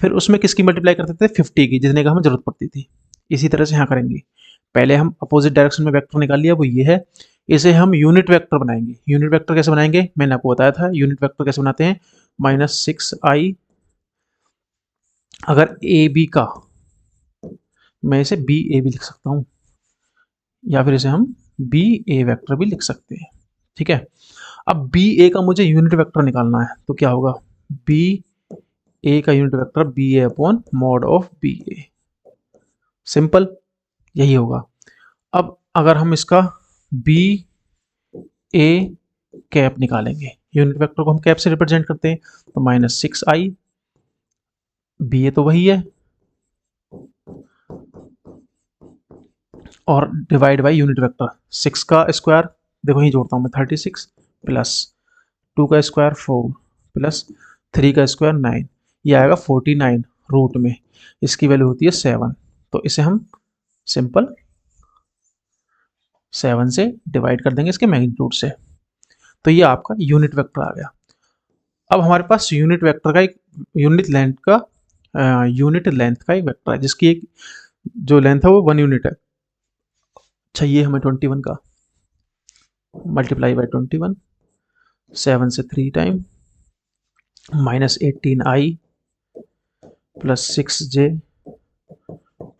Speaker 1: फिर उसमें किसकी मल्टीप्लाई करते थे, 50 की, जितने का हमें जरूरत पड़ती थी। इसी तरह से यहाँ करेंगे, पहले हम अपोजिट डायरेक्शन में वेक्टर निकाल लिया, वो ये है, इसे हम यूनिट वेक्टर बनाएंगे। यूनिट वेक्टर कैसे बनाएंगे, मैंने आपको बताया था यूनिट वेक्टर कैसे बनाते हैं, -6i, अगर ए बी का, मैं इसे बी ए भी लिख सकता हूँ, या फिर इसे हम बी ए वेक्टर भी लिख सकते हैं। ठीक है, अब बी ए का मुझे यूनिट वेक्टर निकालना है, तो क्या होगा, बी ए का unit vector B A upon mod of B A, simple यही होगा। अब अगर हम इसका बी ए कैप निकालेंगे, यूनिट वेक्टर को हम कैप से रिप्रेजेंट करते हैं, तो -6i, बी ए तो वही है, और डिवाइड बाई यूनिट वेक्टर, 6 का स्क्वायर, देखो यही जोड़ता हूँ मैं, 36 प्लस 2 का स्क्वायर 4 प्लस 3 का स्क्वायर 9, ये आएगा 49 रूट में, इसकी वैल्यू होती है 7, तो इसे हम सिंपल 7 से डिवाइड कर देंगे इसके मैग्नीट्यूड से, तो ये आपका यूनिट वेक्टर आ गया। अब हमारे पास यूनिट वेक्टर का एक यूनिट लेंथ का एक वेक्टर है, जिसकी एक जो लेंथ है वो 1 यूनिट है। चाहिए हमें 21 का, मल्टीप्लाई बाई 21, 7 से 3 time, -18i plus 6j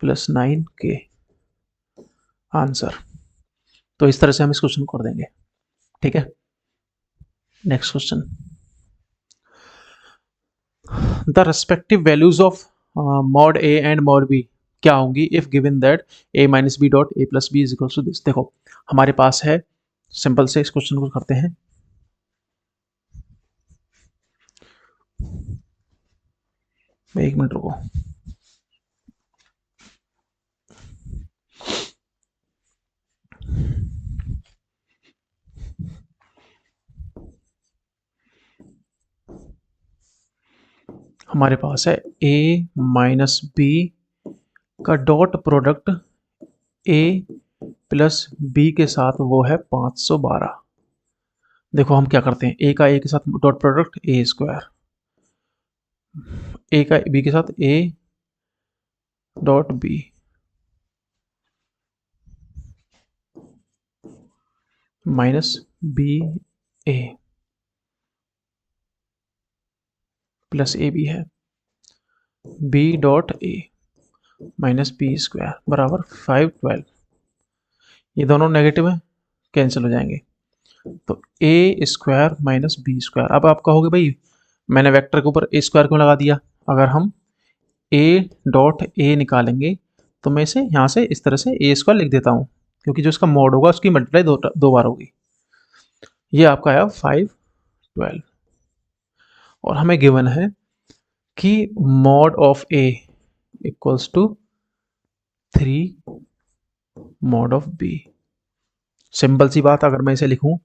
Speaker 1: plus 9k answer. तो इस तरह से हम इस क्वेश्चन को कर देंगे। ठीक है, next question, the respective values of mod A and mod B क्या होंगी if given that a minus B dot A plus B is equal to this. देखो हमारे पास है, सिंपल से इस क्वेश्चन को करते हैं। एक मिनट रुको, हमारे पास है a माइनस बी का dot product a plus B के साथ, वो है 512। देखो हम क्या करते हैं, a का a के साथ dot product a square, A का बी के साथ A dot B minus B A plus A B है, B dot A minus B square बराबर 512। ये दोनों नेगेटिव है, कैंसिल हो जाएंगे। तो A square minus B square. अब आप कहोगे भाई मैंने वेक्टर के ऊपर ए स्क्वायर क्यों लगा दिया? अगर हम ए डॉट ए निकालेंगे तो मैं इसे यहाँ से इस तरह से ए स्क्वायर लिख देता हूँ, क्योंकि जो इसका मॉड होगा उसकी मल्टीप्लाई दो बार होगी। ये आपका आया 512 और हमें गिवन है कि mod of A equals to 3 mod of B. Simple सी बात, अगर मैं इसे लिखूं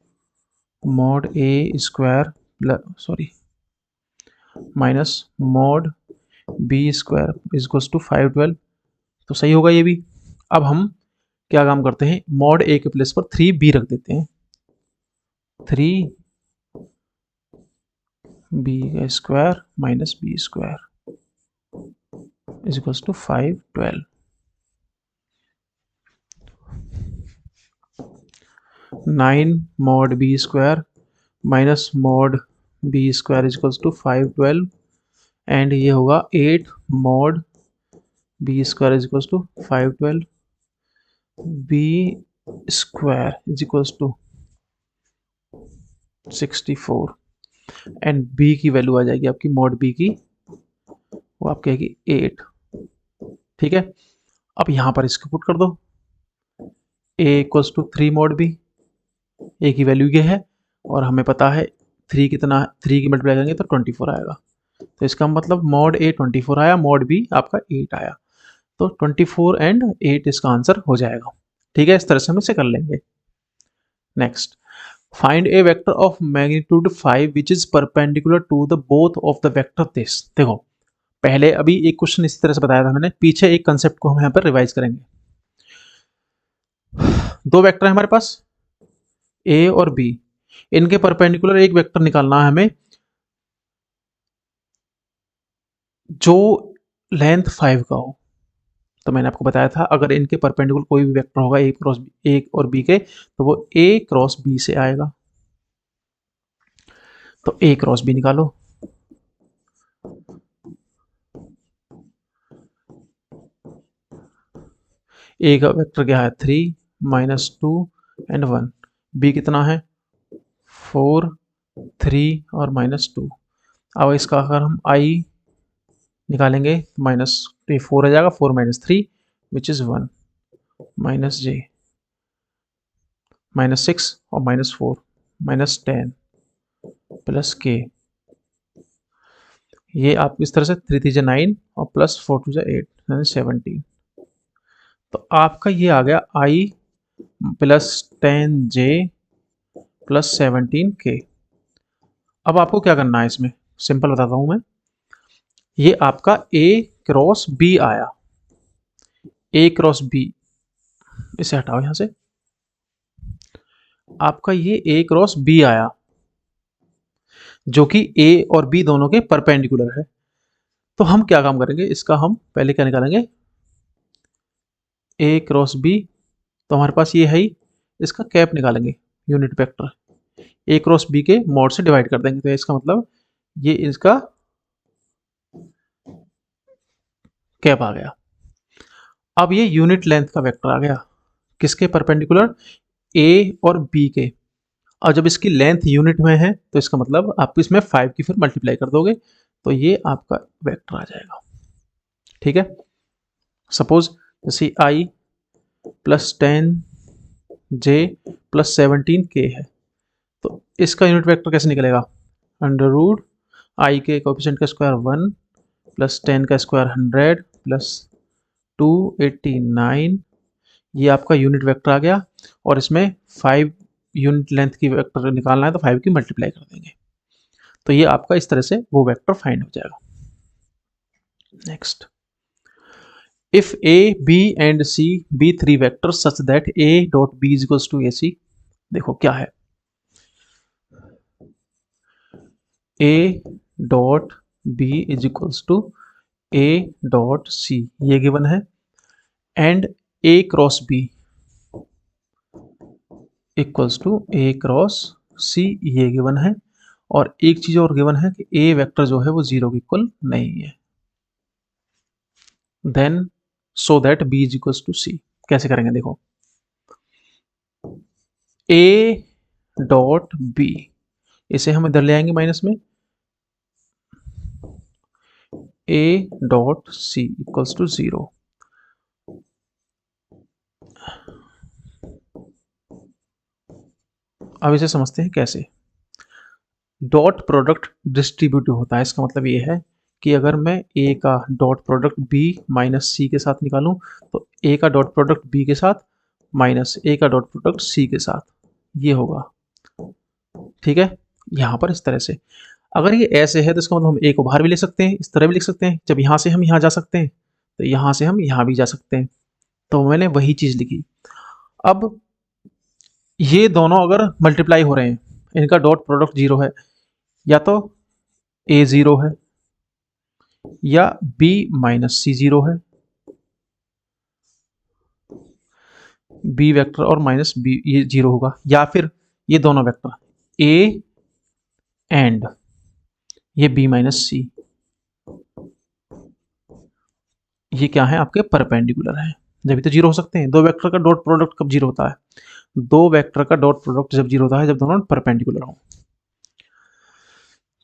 Speaker 1: mod A square sorry minus mod B square equals to 512, तो सही होगा ये भी। अब हम क्या काम करते हैं, मॉड ए के प्लेस पर 3b रख देते हैं, 3 बी का square minus B square is equals to 512। 9 mod B square minus mod B square is equals to 512 and ये होगा 8 mod B square is equals to 512 B square is equals to 64 and B की वैल्यू आ जाएगी आपकी mod B की, वो आपकी आएगी 8। ठीक है, अब यहां पर इसको पुट कर दो, ए इक्वल्स टू 3 मॉड बी, ए की वैल्यू ये है और हमें पता है 3 कितना, 3 की मल्टीप्लाई करेंगे तो 24 आएगा। तो इसका मतलब मॉड ए 24 आया, मॉड बी आपका 8 आया, तो 24 एंड 8 इसका आंसर हो जाएगा। ठीक है, इस तरह से हम इसे कर लेंगे। Next, find a vector of magnitude 5 which is perpendicular to the both of the vector this. देखो पहले अभी एक क्वेश्चन इसी तरह से बताया था मैंने, पीछे एक कंसेप्ट को हम यहाँ पर रिवाइज करेंगे। दो वेक्टर है हमारे पास ए और बी, इनके परपेंडिकुलर एक वेक्टर निकालना है हमें जो लेंथ 5 का हो। तो मैंने आपको बताया था अगर इनके परपेंडिकुलर कोई भी वेक्टर होगा ए क्रॉस ए और बी के, तो वो ए क्रॉस बी से आएगा। तो ए क्रॉस बी निकालो, ए का वेक्टर क्या है 3 माइनस 2 एंड 1, बी कितना है 4 3 और माइनस 2। अब इसका अगर हम आई निकालेंगे माइनस, तो ये 4 आ जाएगा, 4 minus 3 which is 1 minus J minus 6 और माइनस 4 माइनस 10 प्लस के। ये आप इस तरह से 3 3 9 और प्लस 4 2 8 यानी 17। तो आपका ये आ गया आई प्लस 10 जे प्लस 17 के। अब आपको क्या करना है इसमें, सिंपल बताता हूं मैं। ये आपका ए क्रॉस बी आया, ए क्रॉस बी, इसे हटाओ यहां से, आपका ये ए क्रॉस बी आया जो कि ए और बी दोनों के परपेंडिकुलर है। तो हम क्या काम करेंगे, इसका हम पहले क्या निकालेंगे ए क्रॉस बी, तो हमारे पास ये है ही, इसका कैप निकालेंगे यूनिट वेक्टर, ए क्रॉस बी के मॉड से डिवाइड कर देंगे। तो इसका मतलब ये इसका कैप आ गया। अब ये यूनिट लेंथ का वेक्टर आ गया, किसके परपेंडिकुलर, ए और बी के। और जब इसकी लेंथ यूनिट में है तो इसका मतलब आप इसमें 5 की फिर मल्टीप्लाई कर दोगे तो ये आपका वेक्टर आ जाएगा। ठीक है, सपोज जैसे आई प्लस 10 जे प्लस 17 के है, तो इसका यूनिट वेक्टर कैसे निकलेगा, अंडर रूट आई के कोएफिशिएंट का स्क्वायर 1 प्लस 10 का स्क्वायर 100 प्लस 289, ये आपका यूनिट वेक्टर आ गया। और इसमें 5 यूनिट लेंथ की वेक्टर निकालना है तो 5 की मल्टीप्लाई कर देंगे, तो ये आपका इस तरह से वो वेक्टर फाइंड हो जाएगा। Next, if A B and C be 3 vector such that A dot B is equals to A C. देखो क्या है, A dot b is equals to a dot c, ये गिवन है, and a cross b equals to a cross c, ये given है। और एक चीज और गिवन है कि a वेक्टर जो है वो 0 के इक्वल नहीं है। Then so that b is equals to c। कैसे करेंगे देखो, a डॉट b, इसे हम इधर ले आएंगे माइनस में, a dot c equals to 0। अब इसे समझते हैं कैसे। डॉट प्रोडक्ट डिस्ट्रीब्यूटिव होता है, इसका मतलब ये है कि अगर मैं a का dot product b minus c के साथ निकालूं तो a का डॉट प्रोडक्ट b के साथ माइनस a का डॉट प्रोडक्ट c के साथ, ये होगा। ठीक है, यहां पर इस तरह से। अगर ये ऐसे है तो इसका मतलब हम a को बाहर भी ले सकते हैं, इस तरह भी लिख सकते हैं। जब यहां से हम यहां जा सकते हैं तो यहां से हम यहां भी जा सकते हैं, तो मैंने वही चीज लिखी। अब ये दोनों अगर मल्टीप्लाई हो रहे हैं, इनका डॉट प्रोडक्ट 0 है, या तो a 0 है या b माइनस c 0 है, b वेक्टर और माइनस b ये 0 होगा, या फिर ये दोनों वेक्टर a एंड ये b माइनस c, ये क्या है आपके परपेंडिकुलर है, जब तो 0 हो सकते हैं। दो वेक्टर का डॉट प्रोडक्ट कब 0 होता है? दो वेक्टर का डॉट प्रोडक्ट जब 0 होता है जब दोनों परपेंडिकुलर हो।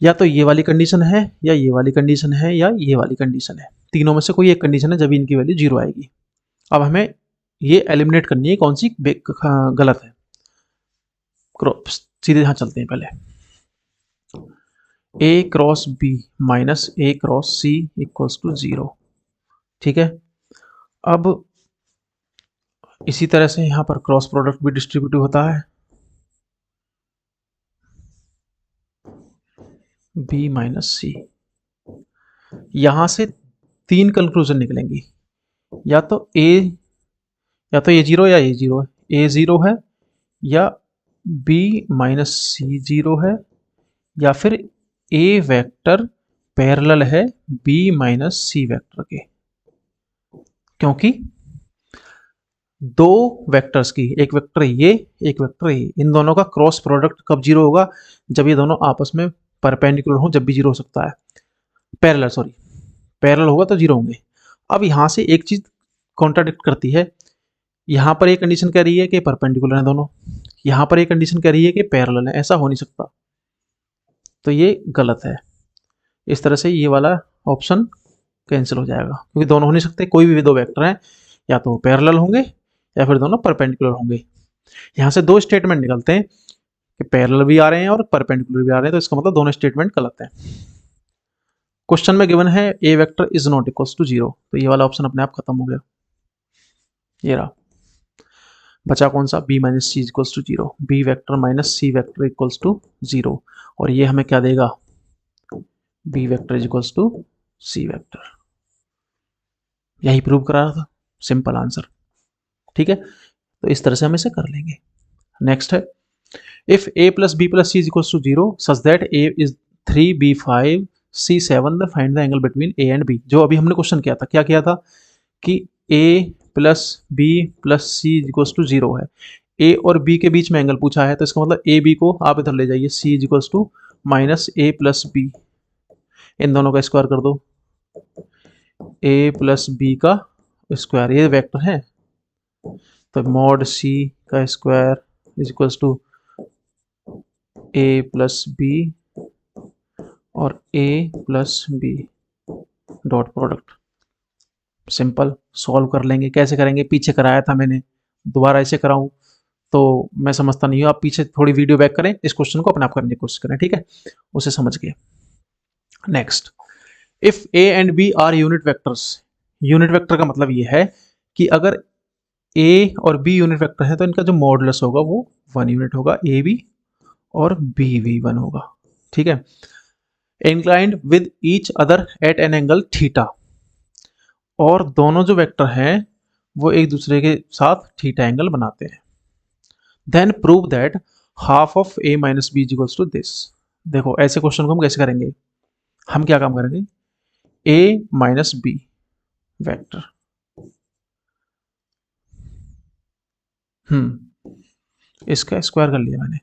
Speaker 1: या तो ये वाली कंडीशन है, या ये वाली कंडीशन है, या ये वाली कंडीशन है, तीनों में से कोई एक कंडीशन है जब इनकी वैल्यू 0 आएगी। अब हमें ये एलिमिनेट करनी है कौन सी गलत है। सीधे यहां चलते हैं पहले, a cross b minus a cross c equals to 0। ठीक है, अब इसी तरह से यहां पर क्रॉस प्रोडक्ट भी डिस्ट्रीब्यूटिव होता है, b माइनस c। यहां से तीन कंक्लूजन निकलेंगी, या तो ये 0 या ये 0 है, a 0 है, या b माइनस c 0 है, या फिर a वेक्टर पैरेलल है b माइनस c वेक्टर के। क्योंकि दो वेक्टर्स की, एक वेक्टर ये एक वेक्टर ये, इन दोनों का क्रॉस प्रोडक्ट कब 0 होगा? जब ये दोनों आपस में परपेंडिकुलर हो, जब भी 0 हो सकता है। पैरेलल होगा तो 0 होंगे। अब यहां से एक चीज कॉन्ट्राडिक्ट करती है, यहां पर एक कंडीशन कह रही है कि परपेंडिकुलर है दोनों, यहां पर एक कंडीशन कह रही है कि पैरेलल है, ऐसा हो नहीं सकता, तो ये गलत है। इस तरह से ये वाला ऑप्शन कैंसिल हो जाएगा, क्योंकि दोनों हो नहीं सकते। कोई भी दो वेक्टर हैं या तो पैरेलल होंगे या फिर दोनों परपेंडिकुलर होंगे। यहां से दो स्टेटमेंट निकलते हैं कि पैरेलल भी आ रहे हैं और परपेंडिकुलर भी आ रहे हैं, तो इसका मतलब दोनों स्टेटमेंट गलत है। क्वेश्चन में गिवन है A vector is not equals to 0, तो ये वाला ऑप्शन अपने आप खत्म हो गया। ये रहा, बचा कौन सा? b minus C equals to 0, B vector minus C vector equals to 0, और ये हमें क्या देगा? b vector is equals to C vector. यही प्रूव करा रहा था, सिंपल आंसर। ठीक है, तो इस तरह से हम इसे कर लेंगे। नेक्स्ट है, if a plus B plus C is equals to 0 such that a is 3 b 5 c 7, the find the angle between a and b। जो अभी हमने क्वेश्चन किया था, क्या किया था कि a plus B plus C is equals to 0 है, a और b के बीच में एंगल पूछा है, तो इसका मतलब a b को आप इधर ले जाइए, c is equals to minus a plus B, इन दोनों का स्क्वायर कर दो, a प्लस बी का स्क्वायर, ये वेक्टर है, तो मॉड c का square is equals to a plus B और a plus B dot product. Simple, solve कर लेंगे। कैसे करेंगे? पीछे कराया था मैंने, दोबारा ऐसे कराऊं तो मैं समझता नहीं हूँ। आप पीछे थोड़ी वीडियो बैक करें, इस क्वेश्चन को अपने आप करने की कोशिश करें, ठीक है, उसे समझ के। Next, if a and b are unit vectors. Unit vector का मतलब ये है कि अगर a और b यूनिट वेक्टर है तो इनका जो मॉडुलस होगा वो 1 यूनिट होगा, a b और b भी 1 होगा। ठीक है, inclined with each other at an angle theta, और दोनों जो वेक्टर हैं वो एक दूसरे के साथ थीटा एंगल बनाते हैं। Then prove that half of a minus B equals to this. देखो, ऐसे क्वेश्चन को हम कैसे करेंगे? हम क्या काम करेंगे, a माइनस बी वेक्टर। इसका स्क्वायर कर लिया मैंने।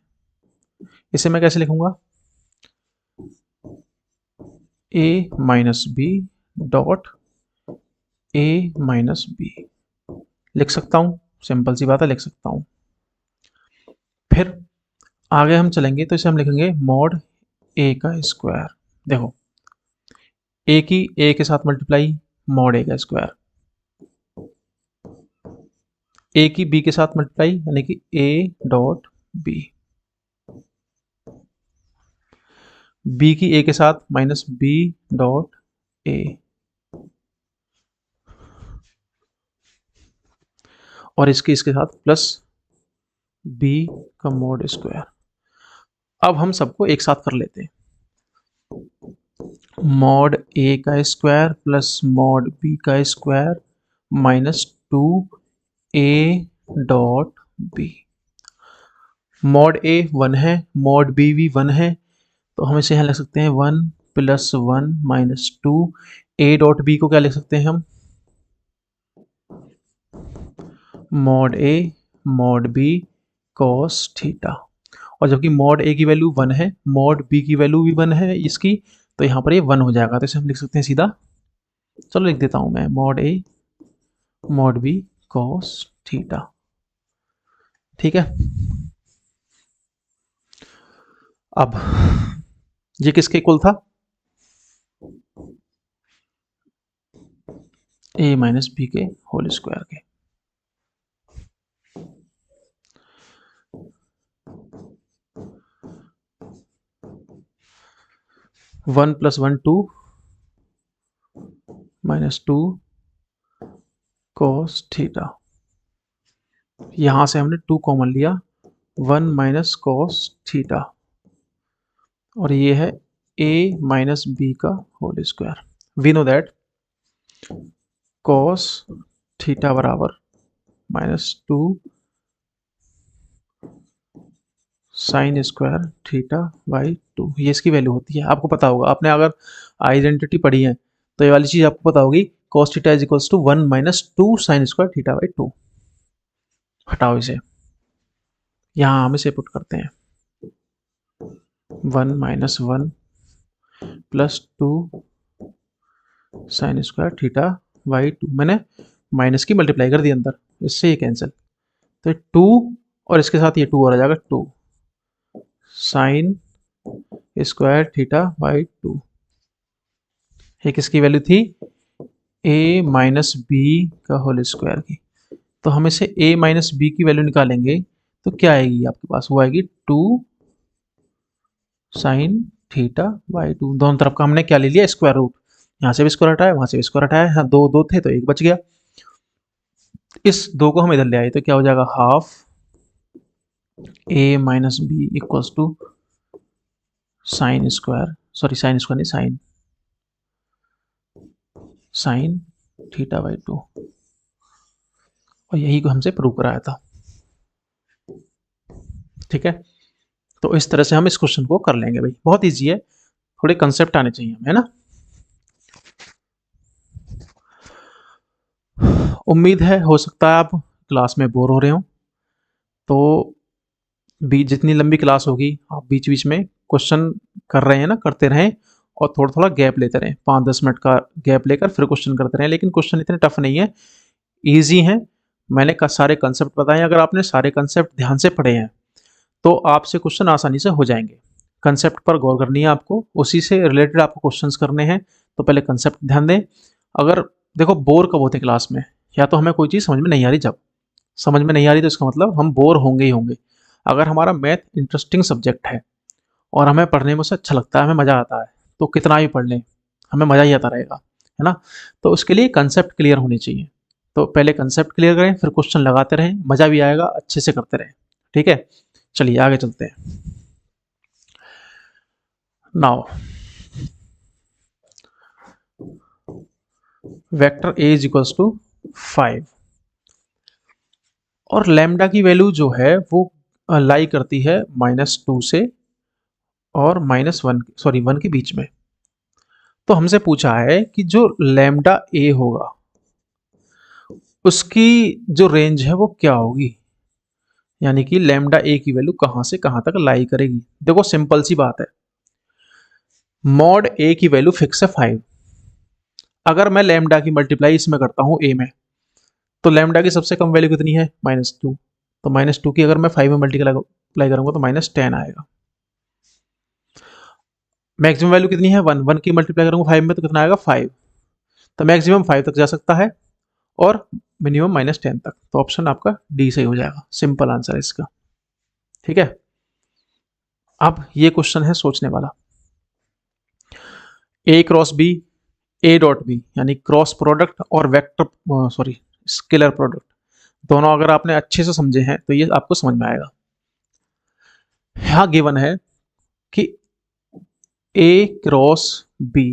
Speaker 1: इसे मैं कैसे लिखूंगा, a minus B dot a minus B लिख सकता हूं, सिंपल सी बात है, लिख सकता हूं। फिर आगे हम चलेंगे तो इसे हम लिखेंगे मॉड a का स्क्वायर। देखो a की a के साथ मल्टीप्लाई, मॉड a का स्क्वायर, a की b के साथ मल्टीप्लाई यानी कि a डॉट b, b की a के साथ माइनस b डॉट a, और इसके साथ प्लस b का मॉड स्क्वायर। अब हम सबको एक साथ कर लेते हैं, मॉड a का स्क्वायर प्लस मॉड b का square minus 2a dot b। Mod a 1 है, मॉड b भी 1 है, तो हम इसे यहाँ लिख सकते हैं 1 plus 1 minus 2। a dot b को क्या लिख सकते हैं हम, mod a mod b cos theta. और जबकि मॉड a की वैल्यू 1 है, मॉड b की वैल्यू भी 1 है इसकी, तो यहाँ पर ये 1 हो जाएगा, तो इसे हम लिख सकते हैं सीधा, चलो लिख देता हूँ मैं, mod a mod b cos theta. ठीक है, अब ये किसके इक्वल था, a माइनस बी के होल स्क्वायर के। One plus 1 2 minus 2 cos theta, यहां से हमने 2 कॉमन लिया, 1 माइनस कॉस थीटा, और ये है a माइनस बी का whole square. We know that cos theta बराबर minus 2 sine square theta by 2, ये इसकी वैल्यू होती है। आपको पता होगा, आपने अगर आइडेंटिटी पढ़ी है तो ये वाली चीज आपको पता होगी, cos theta is equals to 1 minus 2 sine square theta by 2। हटाओ इसे, यहां हम इसे पुट करते हैं, 1 minus 1 plus 2 sine square theta by 2, मैंने माइनस की मल्टीप्लाई कर दी अंदर, इससे ये कैंसिल, तो 2 और इसके साथ ये 2 और आ जाएगा, 2 साइन स्क्वायर थीटा बाई 2। ये किसकी वैल्यू थी, a माइनस बी का होल स्क्वायर की। तो हम इसे a माइनस बी की वैल्यू निकालेंगे तो क्या आएगी आपके पास, वो आएगी 2 साइन थीटा बाई 2। दोनों तरफ का हमने क्या ले लिया, स्क्वायर रूट, यहाँ से भी स्क्वायर हटाया, वहां से भी स्क्वायर हटाया, हाँ दो दो थे तो एक बच गया, इस 2 को हम इधर ले आए तो क्या हो जाएगा, half a minus B equals to sine square, sorry sine square नहीं, साइन साइन थीटा बाई 2, और यही को हमसे प्रूव कराया था। ठीक है, तो इस तरह से हम इस क्वेश्चन को कर लेंगे भाई, बहुत इजी है, थोड़े कंसेप्ट आने चाहिए हमें, है ना। उम्मीद है, हो सकता है आप क्लास में बोर हो रहे हो, तो जितनी लंबी क्लास होगी आप बीच बीच में क्वेश्चन कर रहे हैं ना, करते रहें, और थोड़ा थोड़ा गैप लेते रहें, 5-10 मिनट का गैप लेकर फिर क्वेश्चन करते रहें। लेकिन क्वेश्चन इतने टफ नहीं है, ईजी हैं, मैंने सारे कंसेप्ट बताए, अगर आपने सारे कंसेप्ट ध्यान से पढ़े हैं तो आपसे क्वेश्चन आसानी से हो जाएंगे। कंसेप्ट पर गौर करनी है आपको, उसी से रिलेटेड आपको क्वेश्चंस करने हैं, तो पहले कंसेप्ट ध्यान दें। अगर देखो बोर कब होते क्लास में, या तो हमें कोई चीज़ समझ में नहीं आ रही, जब समझ में नहीं आ रही तो इसका मतलब हम बोर होंगे ही होंगे। अगर हमारा मैथ इंटरेस्टिंग सब्जेक्ट है और हमें पढ़ने में उसे अच्छा लगता है, हमें मज़ा आता है, तो कितना भी पढ़ लें हमें मज़ा ही आता रहेगा, है ना। तो उसके लिए कंसेप्ट क्लियर होने चाहिए, तो पहले कंसेप्ट क्लियर करें, फिर क्वेश्चन लगाते रहें, मज़ा भी आएगा, अच्छे से करते रहें। ठीक है, चलिए आगे चलते हैं। Now vector a is equals to 5, और लैम्डा की वैल्यू जो है वो लाई करती है -2 से और -1, सॉरी 1 के बीच में। तो हमसे पूछा है कि जो लैम्डा ए होगा उसकी जो रेंज है वो क्या होगी, यानी कि लैम्डा ए की वैल्यू कहां से कहां तक लाई करेगी। देखो सिंपल सी बात है, मॉड ए की वैल्यू फिक्स है 5। अगर मैं लैम्डा की मल्टीप्लाई इसमें करता हूं ए में, तो लैम्डा की सबसे कम वैल्यू कितनी है, -2। तो -2 की अगर मैं 5 में मल्टीप्लाई करूंगा तो -10 आएगा। मैक्सिमम वैल्यू कितनी है 1, 1 की मल्टीप्लाई करूंगा 5 में तो कितना आएगा 5। तो मैक्सिमम 5 तक जा सकता है और मिनिमम -10 तक। तो ऑप्शन आपका डी सही हो जाएगा, सिंपल आंसर है इसका। ठीक है, अब ये क्वेश्चन है सोचने वाला। A cross B, A dot B, यानी क्रॉस प्रोडक्ट और वेक्टर सॉरी स्केलर प्रोडक्ट, दोनों अगर आपने अच्छे से समझे हैं तो ये आपको समझ में आएगा। यहां गिवन है कि ए क्रॉस बी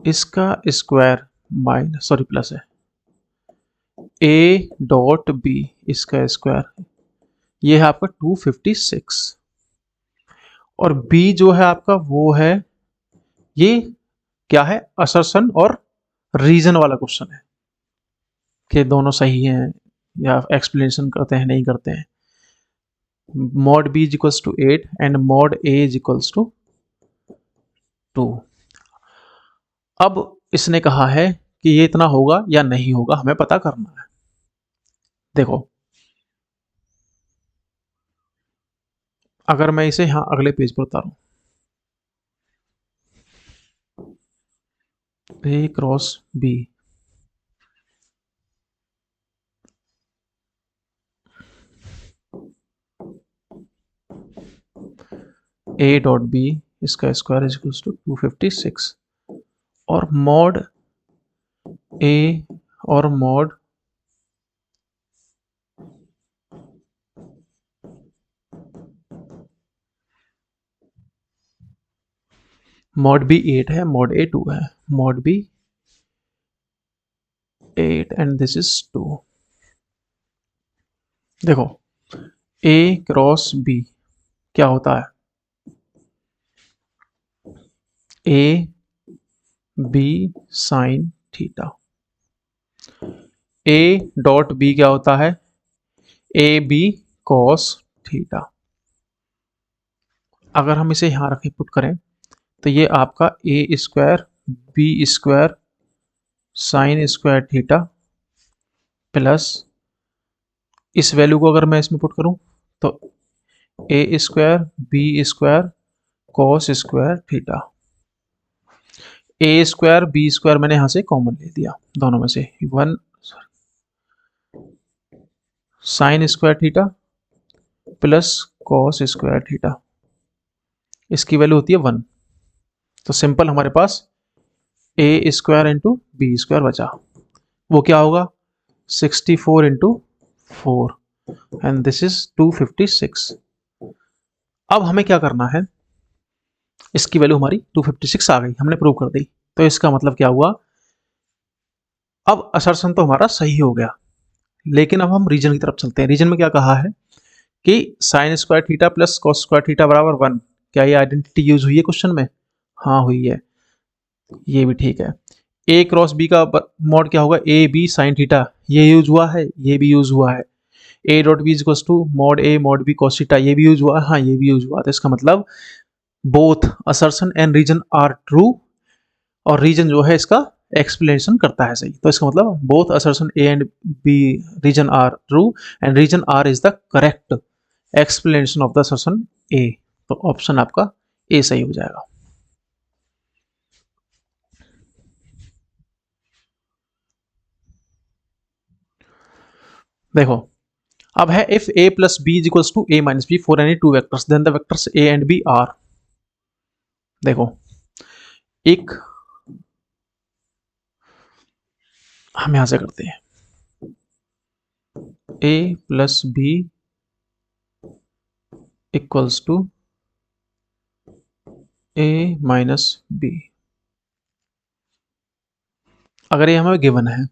Speaker 1: इसका स्क्वायर माइनस सॉरी प्लस है, ए डॉट बी इसका स्क्वायर, ये है आपका 256, और बी जो है आपका वो है, ये क्या है, असर्शन और रीजन वाला क्वेश्चन है कि दोनों सही हैं या एक्सप्लेनेशन करते हैं नहीं करते हैं। Mod B is equals to 8 and mod A is equals to 2। अब इसने कहा है कि ये इतना होगा या नहीं होगा, हमें पता करना है। देखो अगर मैं इसे यहां अगले पेज पर उतारूं, A cross B, A dot B इसका स्क्वायर इज इक्वल्स टू 256, और मॉड ए और मॉड बी 8 है, मॉड ए 2 है, mod B 8 and this is 2। देखो ए क्रॉस बी क्या होता है, A B sine theta, A dot B क्या होता है, ए बी कॉस थीटा। अगर हम इसे यहां रखें पुट करें तो ये आपका A square B square sine square theta plus, इस वैल्यू को अगर मैं इसमें पुट करूं तो A square B square cos square theta. A square B square मैंने यहां से कॉमन ले दिया दोनों में से, 1 sign square theta plus cos square theta, इसकी वैल्यू होती है 1। तो सिंपल हमारे पास ए स्क्वायर इंटू बी स्क्वायर बचा, वो क्या होगा 64 इंटू 4 एंड दिस इज 256। अब हमें क्या करना है, इसकी वैल्यू हमारी 256 आ गई, हमने प्रूव कर दी। तो इसका मतलब क्या हुआ, अब असर्शन तो हमारा सही हो गया, लेकिन अब हम रीजन की तरफ चलते हैं। रीजन में क्या कहा है कि sign square theta plus cos square theta बराबर 1। क्या ये आइडेंटिटी यूज हुई है क्वेश्चन में, हाँ हुई है, ये भी ठीक है। ए क्रॉस बी का मॉड क्या होगा, ए बी साइन थीटा, ये यूज हुआ है, ये भी यूज हुआ है। A dot B equals to mod A mod B cos theta, ये भी यूज हुआ है, हाँ ये भी यूज हुआ। तो इसका मतलब both assertion and reason are true, और रीजन जो है इसका एक्सप्लेनेशन करता है सही। तो इसका मतलब both assertion A and B reason are true and reason R is the correct explanation of the assertion A. तो ऑप्शन आपका ए सही हो जाएगा। देखो अब है if A plus B is equals to A minus B for any two vectors then the vectors A and B are. देखो एक हम यहां से करते हैं, A plus B equals to A minus B. अगर ये हमें गिवन है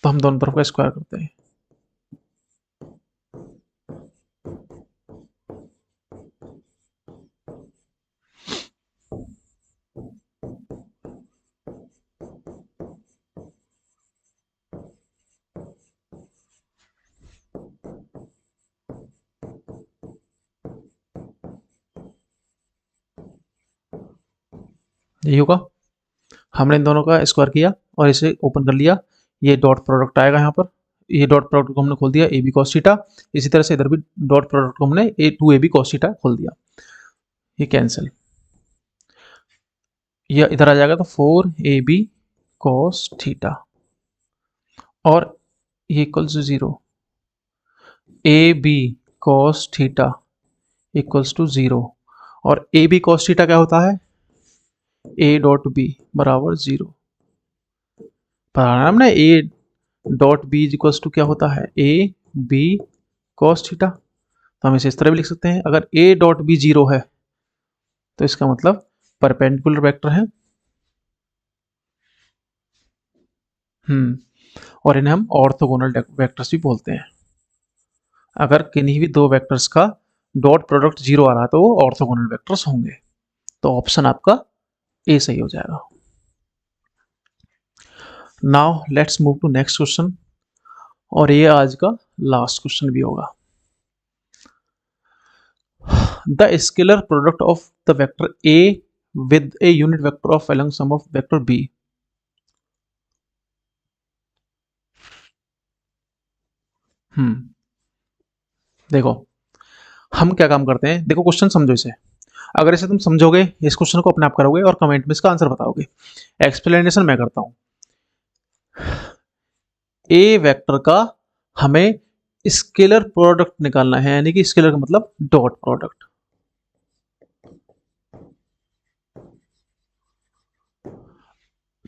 Speaker 1: तो हम दोनों तरफ का स्क्वायर करते हैं। यही होगा। हमने इन दोनों का स्क्वायर किया और इसे ओपन कर लिया, ये डॉट प्रोडक्ट आएगा यहाँ पर, ये डॉट प्रोडक्ट को हमने खोल दिया ए बी कॉस थीटा, इसी तरह से इधर भी डॉट प्रोडक्ट को हमने A to A B cos theta खोल दिया, ये कैंसिल, ये इधर आ जाएगा तो 4ab कॉस थीटा और ये equals to 0, ab cos theta equals to 0 और ab कॉस थीटा क्या होता है, a डॉट बी बराबर 0, पढ़ा हमने a dot B equals to क्या होता है, a b कॉस थीटा। तो हम इसे इस तरह भी लिख सकते हैं, अगर a डॉट बी 0 है तो इसका मतलब परपेंडिकुलर वेक्टर है। और इन्हें हम ऑर्थोगोनल वेक्टर्स भी बोलते हैं। अगर किन्हीं भी दो वेक्टर्स का डॉट प्रोडक्ट 0 आ रहा है तो वो ऑर्थोगोनल वेक्टर्स होंगे। तो ऑप्शन आपका ए सही हो जाएगा। Now let's move to next question, और ये आज का लास्ट क्वेश्चन भी होगा। The scalar product of the vector A with a unit vector of along sum of vector B. देखो हम क्या काम करते हैं, देखो क्वेश्चन समझो इसे, अगर इसे तुम समझोगे, इस क्वेश्चन को अपने आप करोगे और कमेंट में इसका आंसर बताओगे। एक्सप्लेनेशन मैं करता हूं। ए वेक्टर का हमें स्केलर प्रोडक्ट निकालना है, यानी कि स्केलर का मतलब डॉट प्रोडक्ट।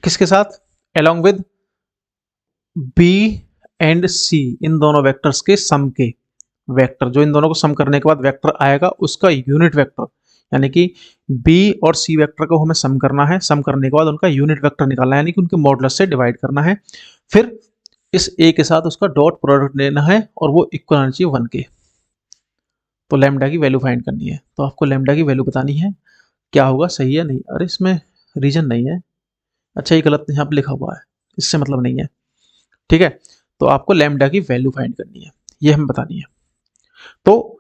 Speaker 1: किसके साथ, अलोंग विद बी एंड सी, इन दोनों वेक्टर्स के सम के वेक्टर, जो इन दोनों को सम करने के बाद वेक्टर आएगा उसका यूनिट वेक्टर, यानी कि बी और सी वेक्टर को हमें सम करना है, सम करने के बाद उनका यूनिट वेक्टर निकालना है, यानी कि उनके मॉडुलस से डिवाइड करना है, फिर इस ए के साथ उसका डॉट प्रोडक्ट लेना है और वो इक्वल आना चाहिए 1 के। तो लैम्डा की वैल्यू फाइंड करनी है, तो आपको लैम्डा की वैल्यू बतानी है, क्या होगा सही है नहीं, अरे इसमें रीजन नहीं है, अच्छा ये गलत यहाँ पे लिखा हुआ है, इससे मतलब नहीं है, ठीक है। तो आपको लैम्डा की वैल्यू फाइंड करनी है, ये हमें बतानी है। तो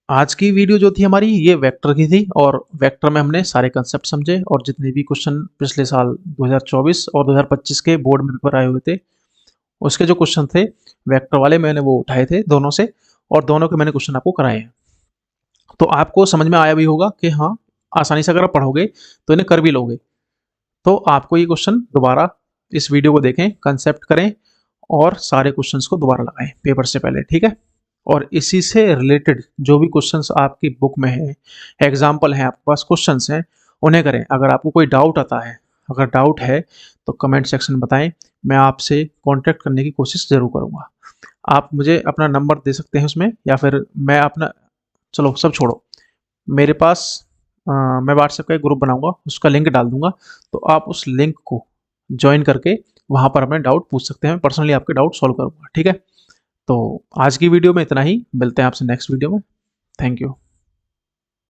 Speaker 1: आज की वीडियो जो थी हमारी ये वेक्टर की थी, और वेक्टर में हमने सारे कंसेप्ट समझे, और जितने भी क्वेश्चन पिछले साल 2024 और 2025 के बोर्ड में पेपर आए हुए थे उसके जो क्वेश्चन थे वेक्टर वाले, मैंने वो उठाए थे दोनों से, और दोनों के मैंने क्वेश्चन आपको कराए हैं। तो आपको समझ में आया भी होगा कि हाँ, आसानी से अगर आप पढ़ोगे तो इन्हें कर भी लोगे। तो आपको ये क्वेश्चन दोबारा इस वीडियो को देखें, कंसेप्ट करें और सारे क्वेश्चंस को दोबारा लगाएं पेपर से पहले, ठीक है। और इसी से रिलेटेड जो भी क्वेश्चंस आपकी बुक में है, एग्जाम्पल हैं आपके पास, क्वेश्चंस हैं, उन्हें करें। अगर आपको कोई डाउट आता है, अगर डाउट है तो कमेंट सेक्शन में बताएं, मैं आपसे कांटेक्ट करने की कोशिश ज़रूर करूँगा। आप मुझे अपना नंबर दे सकते हैं उसमें, या फिर मैं अपना, चलो सब छोड़ो, मेरे पास मैं व्हाट्सएप का एक ग्रुप बनाऊंगा, उसका लिंक डाल दूंगा, तो आप उस लिंक को ज्वाइन करके वहाँ पर अपने डाउट पूछ सकते हैं, मैं पर्सनली आपके डाउट सॉल्व करूँगा, ठीक है। तो आज की वीडियो में इतना ही, मिलते हैं आपसे नेक्स्ट वीडियो में। Thank you.